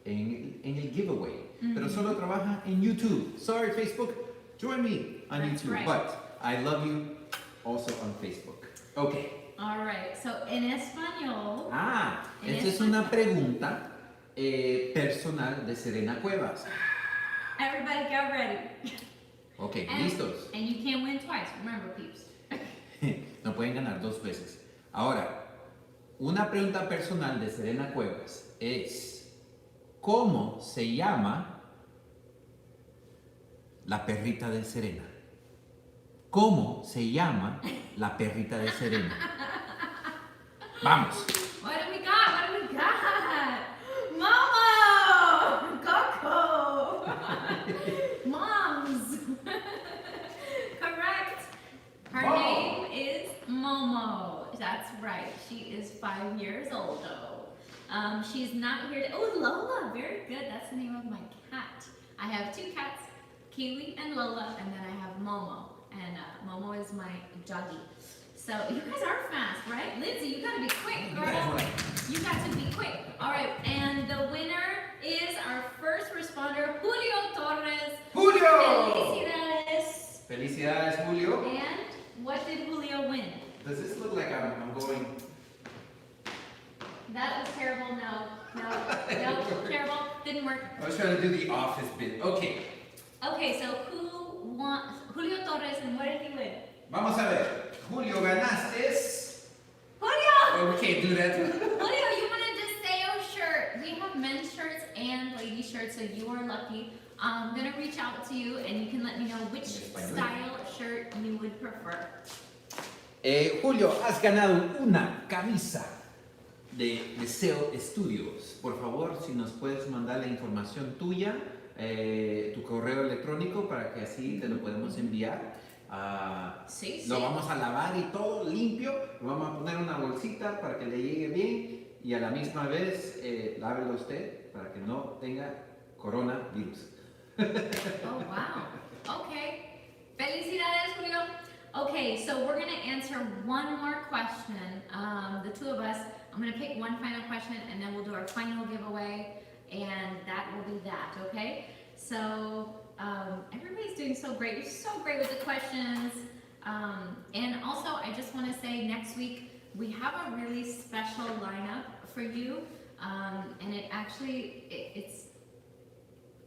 en el giveaway. Pero solo trabaja en YouTube. Sorry, Facebook, join me on That's YouTube. right. But I love you also on Facebook. Okay. All right, so en español. Esta es una pregunta personal de Serena Cuevas. Everybody get ready. Ok, And- listos. And you can't win twice, remember, peeps. No pueden ganar dos veces. Ahora, una pregunta personal de Serena Cuevas es: ¿cómo se llama la perrita de Serena? ¿Cómo se llama la perrita de Serena? Vamos. What do we got? What do we got? Momo! Coco! Moms! Correct. Her Momo. name is Momo. That's right. She is 5 years old, though. She's not here to. Oh, Lola. Very good. That's the name of my cat. I have 2 cats, Kiwi and Lola, and then I have Momo. And Momo is my doggy. So you guys are fast, right? Lindsay, you gotta be quick, girl. You got to be quick. All right, and the winner is our first responder, Julio Torres. ¡Julio! Felicidades. Felicidades, Julio. And what did Julio win? Does this look like I'm going? That was terrible. No, terrible. Didn't work. I was trying to do the office bit. Okay. Okay, so who won? Julio Torres, and what did he win? Vamos a ver. Julio, ganaste. Julio! Oh, we can't do that. Julio, you want a Deseo shirt. We have men's shirts and ladies shirts, so you are lucky. I'm gonna reach out to you and you can let me know which style shirt you would prefer. Julio, has ganado una camisa de Deseo Studios. Por favor, si nos puedes mandar la información tuya, tu correo electrónico, para que así te lo podemos enviar. Sí, Lo sí. vamos a lavar y todo limpio, lo vamos a poner en una bolsita para que le llegue bien y a la misma vez lávelo usted para que no tenga coronavirus. Oh, wow. Okay. Felicidades, Julio. Okay, so we're gonna answer one more question. The two of us, I'm gonna pick one final question and then we'll do our final giveaway, and that will be that, okay? So, everybody's doing so great. You're so great with the questions. And also, I just want to say next week we have a really special lineup for you. And it actually,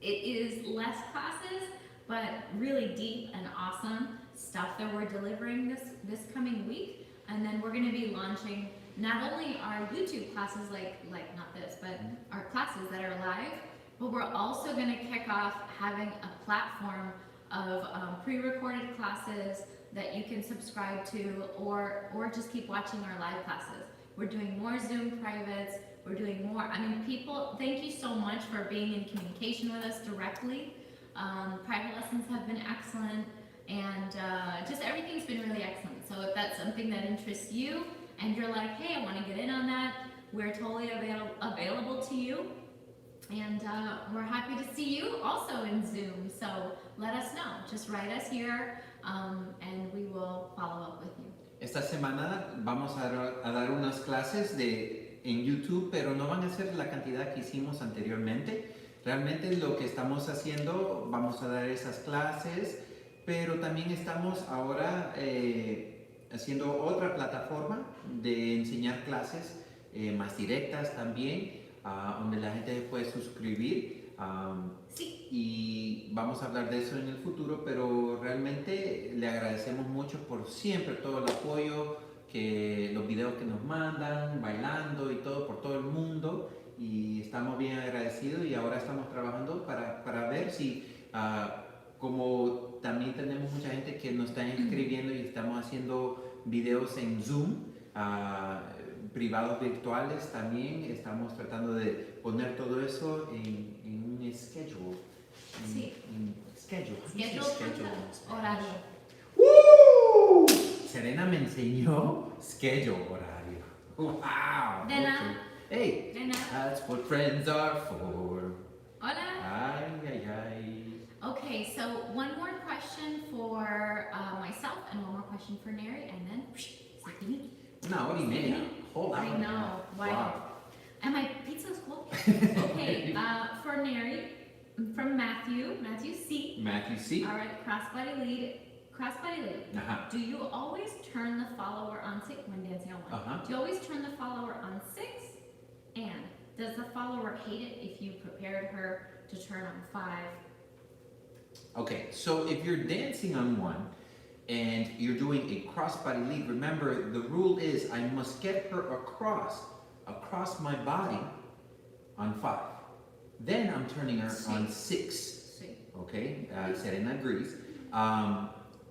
it is less classes, but really deep and awesome stuff that we're delivering this coming week. And then we're going to be launching not only our YouTube classes, like not this, but our classes that are live, but we're also going to kick off having a platform of pre-recorded classes that you can subscribe to, or just keep watching our live classes. We're doing more Zoom privates. We're doing more. I mean, people, thank you so much for being in communication with us directly. Private lessons have been excellent, and just everything's been really excellent. So if that's something that interests you, and you're like, hey, I want to get in on that, we're totally available to you. And we're happy to see you also in Zoom. So let us know. Just write us here, and we will follow up with you. Esta semana vamos a dar unas clases en YouTube, pero no van a ser la cantidad que hicimos anteriormente. Realmente lo que estamos haciendo, vamos a dar esas clases, pero también estamos ahora haciendo otra plataforma de enseñar clases más directas también, donde la gente puede suscribir. Sí. Y vamos a hablar de eso en el futuro, pero realmente le agradecemos mucho por siempre todo el apoyo, que los videos que nos mandan, bailando y todo por todo el mundo, y estamos bien agradecidos. Y ahora estamos trabajando para ver si, como también tenemos mucha gente que nos está escribiendo y estamos haciendo videos en Zoom, privados virtuales también, estamos tratando de poner todo eso en un schedule. Sí. Schedule. Horario. ¡Woo! Serena me enseñó schedule, horario. Wow. De nada. Hey, De nada. that's what friends are for. Hola. Ay, ay, ay. Okay, so one more question for myself and one more question for Nery, and then Una hora y media. Whole hour. I know. Wow. And my pizza's cold. Okay, for Nery, from Matthew C. Matthew C. All right, crossbody lead. Uh-huh. Do you always turn the follower on 6 when dancing on 1? Uh-huh. Do you always turn the follower on 6? And does the follower hate it if you prepared her to turn on 5? Okay, so if you're dancing on 1 and you're doing a crossbody lead, remember the rule is I must get her across my body on 5. Then I'm turning her on 6. Okay, Serena agrees.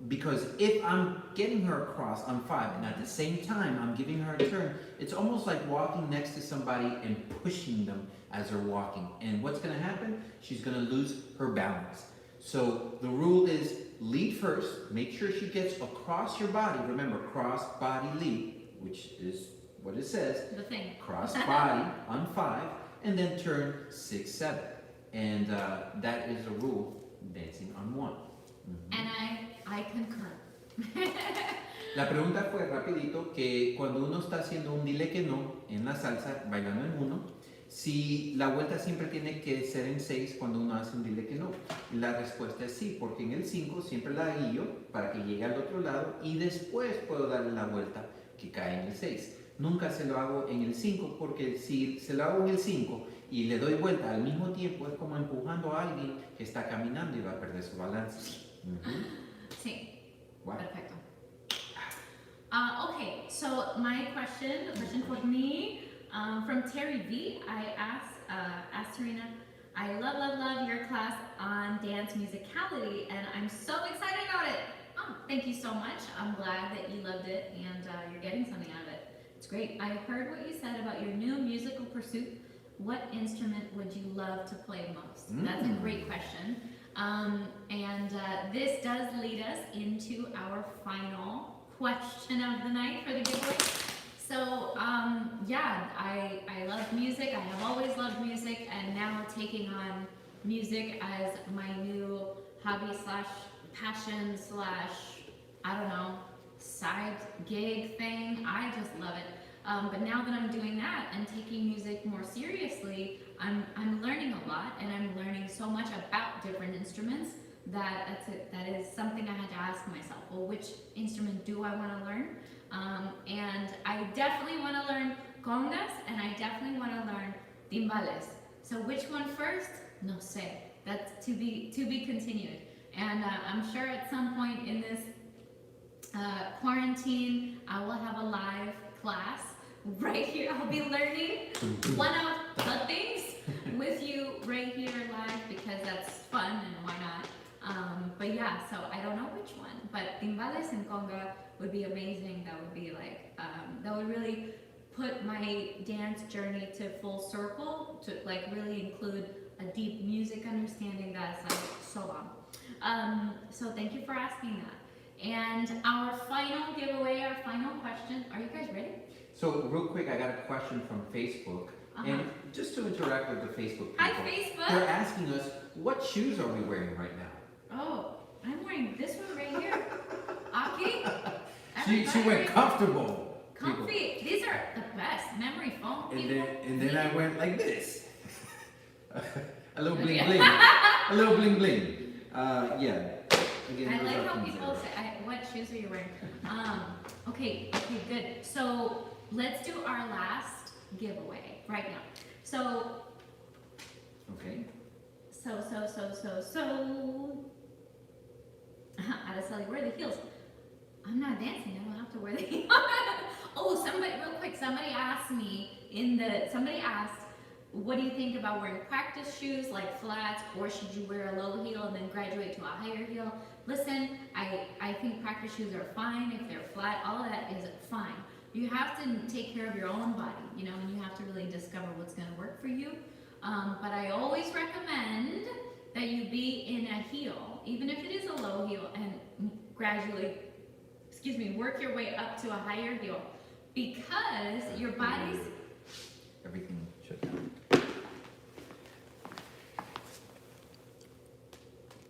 Because if I'm getting her across on 5 and at the same time I'm giving her a turn, it's almost like walking next to somebody and pushing them as they're walking. And what's going to happen? She's going to lose her balance. So the rule is lead first, make sure she gets across your body. Remember, cross body lead, which is what it says. The thing. Cross body on 5, and then turn 6, 7. And that is a rule dancing on 1. Mm-hmm. And I concur. La pregunta fue rapidito que cuando uno está haciendo un dile que no en la salsa, bailando en 1, si la vuelta siempre tiene que ser en 6 cuando uno hace un dile que no. La respuesta es sí, porque en el 5 siempre la guío para que llegue al otro lado y después puedo darle la vuelta que cae en el 6. Nunca se lo hago en el 5 porque si se lo hago en el 5 y le doy vuelta al mismo tiempo es como empujando a alguien que está caminando y va a perder su balance. Sí. Wow. Perfecto. Okay, so my question for me, from Terry V. I asked Serena, I love your class on dance musicality, and I'm so excited about it. Oh, thank you so much. I'm glad that you loved it and you're getting something out of it. It's great. I heard what you said about your new musical pursuit. What instrument would you love to play most? That's a great question. And this does lead us into our final question of the night for the giveaway. So, yeah, I love music. I have always loved music, and now taking on music as my new hobby / passion / I don't know, side gig thing. I just love it. But now that I'm doing that and taking music more seriously, I'm learning a lot, and I'm learning so much about different instruments that is something I had to ask myself. Well, which instrument do I want to learn? And I definitely want to learn congas, and I definitely want to learn timbales. So which one first? No sé. That's to be continued. And I'm sure at some point in this quarantine, I will have a live class right here. I'll be learning one of the things with you right here live because that's fun and why not. But yeah, so I don't know which one, but timbales and conga would be amazing. That would be like, that would really put my dance journey to full circle, to like really include a deep music understanding that's like so long. So thank you for asking that. And our final giveaway, our final question, are you guys ready? So real quick, I got a question from Facebook. And just to interact with the Facebook people. Hi, Facebook. They're asking us, what shoes are we wearing right now? Oh, I'm wearing this one right here. Aki? She went comfortable. Comfy. These are the best. Memory foam. And then I went like this. A little bling bling. A little bling bling. Yeah. Again, I like how people say, what shoes are you wearing? Okay, good. So let's do our last giveaway right now. So. Okay. So. Araceli, wear the heels. I'm not dancing. I don't have to wear the heels. Oh, real quick. Somebody asked, what do you think about wearing practice shoes like flats, or should you wear a low heel and then graduate to a higher heel? Listen, I think practice shoes are fine if they're flat. All of that is fine. You have to take care of your own body, and you have to really discover what's going to work for you. But I always recommend that you be in a heel, even if it is a low heel, and gradually, work your way up to a higher heel, because your body's... Everything shut down.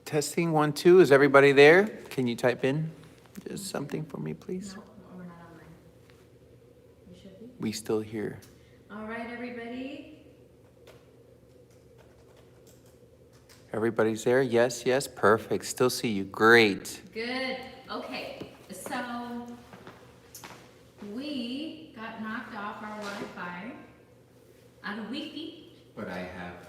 Testing 1, 2. Is everybody there? Can you type in just something for me, please? No, we're not online. We should be. We still here. All right, everybody. Everybody's there? Yes, yes. Perfect. Still see you. Great. Good. Okay, so we got knocked off our Wi-Fi out of Wi-Fi. But I have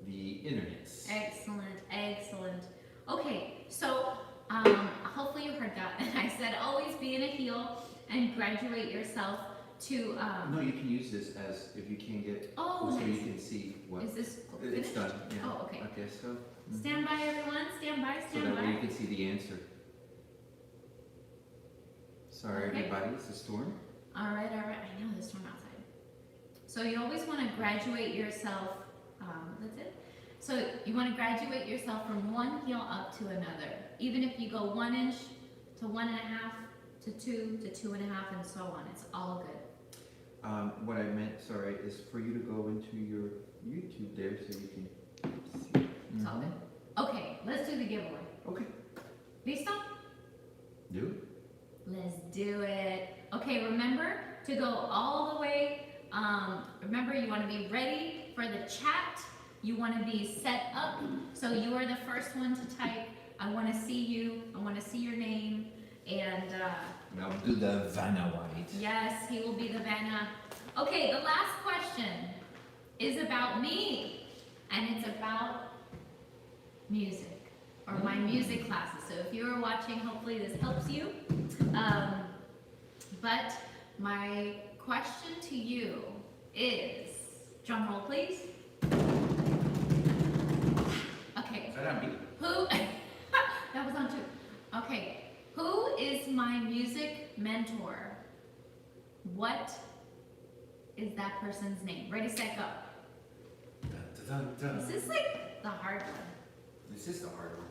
the internet. Excellent. Okay, so hopefully you heard that. I said always be in a heel and graduate yourself to. No, you can use this as if you can't get. Oh, so nice. you can see what. Is this It's finished? done. Yeah. Oh, okay. I guess so. Mhm. Stand by, everyone. Stand by. So that way you can see the answer. Sorry, Okay. everybody. It's a storm. All right. I know the storm outside. So you always want to graduate yourself. That's it. So you want to graduate yourself from one heel up to another. Even if you go 1 inch to 1.5 to 2 to 2.5 and so on. It's all good. What I meant, sorry, is for you to go into your YouTube there so you can see. It's all good. Okay, let's do the giveaway. Okay. Listo? Do it. Let's do it. Okay, remember to go all the way. Remember, you want to be ready for the chat. You want to be set up. So you are the first one to type. I want to see you. I want to see your name. And I'll do the Vanna White. yes, he will be the Vanna. Okay, the last question is about me. And it's about music, or my music classes. So if you're watching, hopefully this helps you. But my question to you is, drum roll please. Okay, Is that on me? who, that was on two. Okay, who is my music mentor? What is that person's name? Ready, set, go. Dun, dun, dun. This is like the hard one. This is the hard one.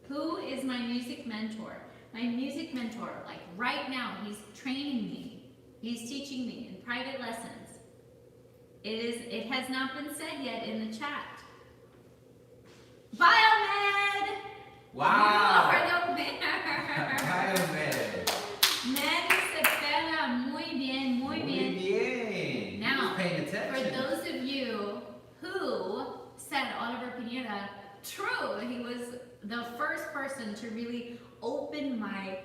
Who is my music mentor? My music mentor, like right now, he's training me. He's teaching me in private lessons. It has not been said yet in the chat. Biomed! Wow! You are the winner! Biomed. Nery García, muy bien, muy bien. Muy bien. Now, Who's paying for attention? those of you who said Oliver Pineda, true, he was the first person to really open my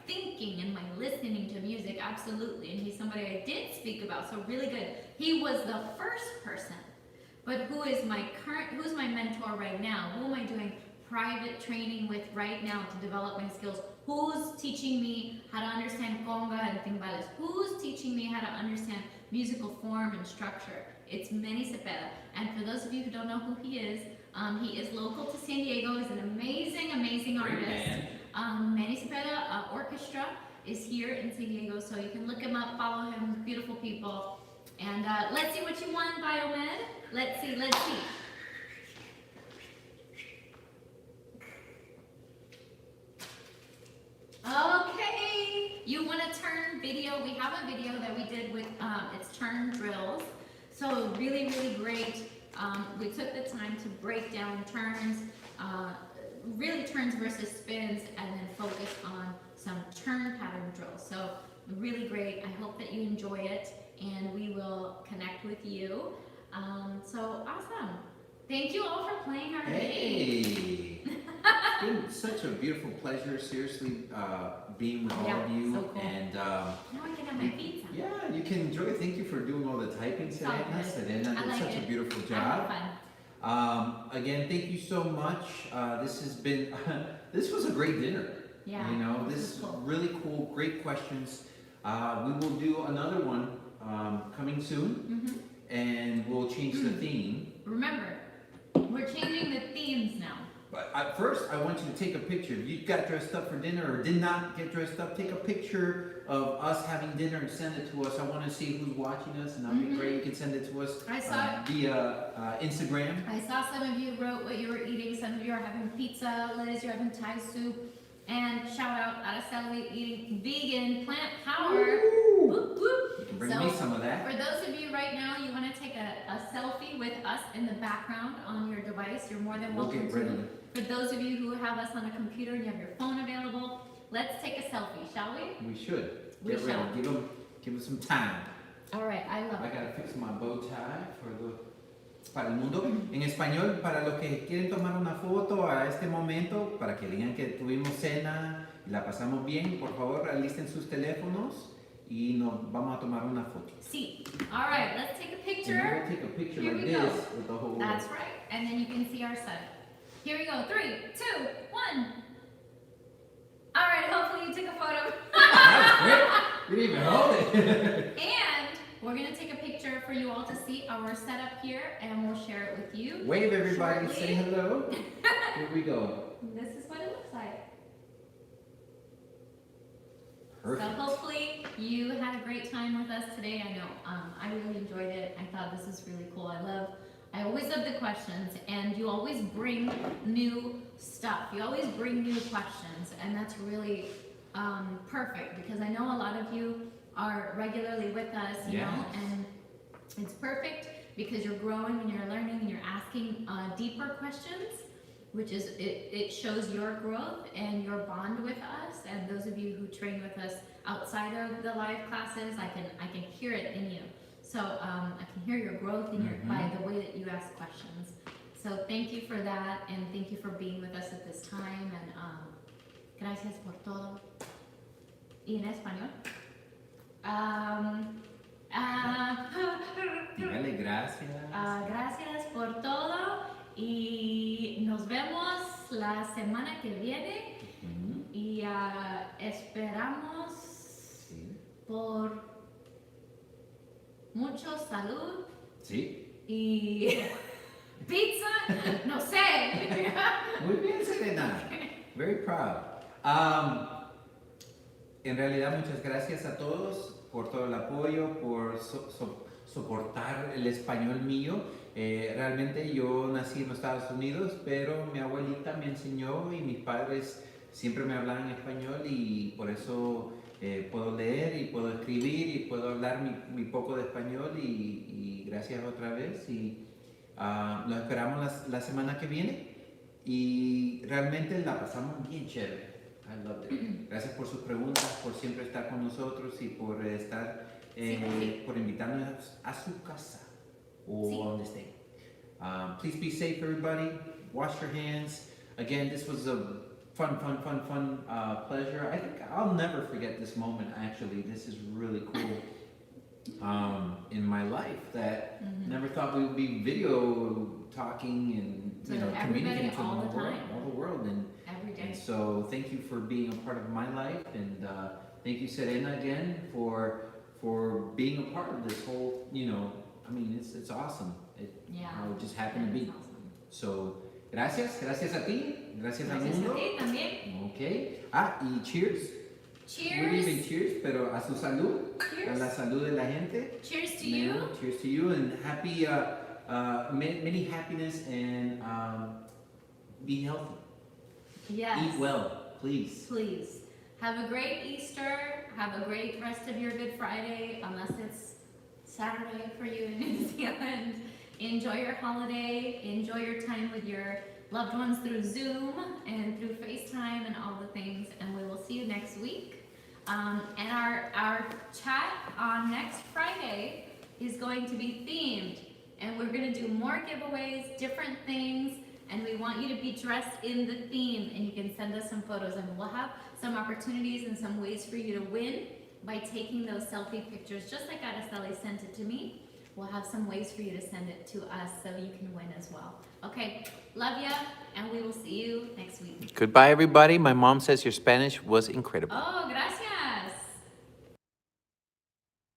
thinking and my listening to music, absolutely. And he's somebody I did speak about, so really good. He was the first person but who's my mentor right now? Who am I doing private training with right now to develop my skills? Who's teaching me how to understand conga and timbales? Who's teaching me how to understand musical form and structure? It's Manny Cepeda. And for those of you who don't know who he is local to San Diego. He's an amazing, amazing artist. Manny Cepeda Orchestra is here in San Diego, so you can look him up, follow him, beautiful people. And let's see what you won, Biomed. Let's see. Okay, you want a turn video? We have a video that we did with, it's turn drills. So really, really great. We took the time to break down turns, really turns versus spins, and then focus on some turn pattern drills. So really great. I hope that you enjoy it, and we will connect with you. So awesome. Thank you all for playing our game. Hey! It's been such a beautiful pleasure, seriously, being with all of you. So cool. And Now I can have my pizza. yeah, you can enjoy it. Thank you for doing all the typing, Serena. Serena I did like such a it. beautiful I job. had fun. Again, thank you so much. This has been, this was a great dinner. Yeah, You know, this this is is cool. really cool, great questions. We will do another one coming soon, and we'll change the theme. Remember, we're changing the themes now. But first, I want you to take a picture. If you got dressed up for dinner or did not get dressed up, take a picture of us having dinner and send it to us. I want to see who's watching us, and that'll be great. You can send it to us I saw via Instagram. I saw some of you wrote what you were eating. Some of you are having pizza. Liz, you're having Thai soup. And shout out Araceli eating vegan plant power. Whoop, whoop. You can bring me some of that. For those of you right now, you want to take a selfie with us in the background on your device, you're more than We'll welcome get to. ready. For those of you who have us on a computer and you have your phone available, let's take a selfie, shall we? We should. We Get shall. ready. Give them some time. All right, I love I it. gotta fix my bow tie para el mundo. En español, para los que quieren tomar una foto a este momento, para que digan que tuvimos cena y la pasamos bien, por favor, alisten sus teléfonos y nos vamos a tomar una foto. See, all right, let's take a And picture. we're gonna take a picture Here like we this go. with the whole. That's right, and then you can see our son. Here we go, 3, 2, 1. All right, hopefully you took a photo. That's quick. You didn't even hold it. And we're gonna take a picture for you all to see our setup here, and we'll share it with you. Wave everybody, shortly. say hello. Here we go. This is what it looks like. Perfect. So hopefully you had a great time with us today. I know I really enjoyed it. I thought this is really cool. I always love the questions, and you always bring new stuff. You always bring new questions, and that's really perfect, because I know a lot of you are regularly with us, you know, Yes. and it's perfect because you're growing and you're learning and you're asking deeper questions, which is, it shows your growth and your bond with us. And those of you who train with us outside of the live classes, I can hear it in you. So I can hear your growth in your, by the way that you ask questions. So thank you for that, and thank you for being with us at this time. And gracias por todo. Y en español. Dígale gracias. Gracias por todo, y nos vemos la semana que viene, y esperamos Sí. por mucho salud Sí. y pizza, no sé. Muy bien, Serena. Very proud. En realidad, muchas gracias a todos por todo el apoyo, por soportar el español mío. Realmente yo nací en los Estados Unidos, pero mi abuelita me enseñó y mis padres siempre me hablaban español, y por eso puedo leer y puedo escribir y puedo hablar mi poco de español, y gracias otra vez, y los esperamos la semana que viene, y realmente la pasamos bien chévere. I loved it. Gracias por sus preguntas, por siempre estar con nosotros, y por estar, por invitarnos a su casa o donde esté. Please be safe, everybody. Wash your hands. Again, this was a fun pleasure. I think I'll never forget this moment. Actually, this is really cool. in my life that never thought we would be video talking and, So you know, everybody communicating to all the world, time. all the world. And Every day. and so thank you for being a part of my life, and thank you, Serena, again for being a part of this whole, you know, I mean, it's awesome. How it just happened to be. That's awesome. So, gracias a ti, gracias al Gracias a mundo. ti también. Okay. Y cheers. We didn't even Cheers. cheers, pero a su salud, a la Cheers. salud de la gente. Cheers to you. Cheers to you, and happy, many happiness, and be healthy. Yes. Eat well, please. Please. Have a great Easter. Have a great rest of your Good Friday, unless it's Saturday for you in New Zealand. Enjoy your holiday. Enjoy your time with your loved ones through Zoom and through FaceTime and all the things. And we will see you next week. And our chat on next Friday is going to be themed. And we're going to do more giveaways, different things. And we want you to be dressed in the theme. And you can send us some photos. And we'll have some opportunities and some ways for you to win by taking those selfie pictures. Just like Araceli sent it to me. We'll have some ways for you to send it to us so you can win as well. Okay, love ya, and we will see you next week. Goodbye, everybody. My mom says your Spanish was incredible. Oh, gracias.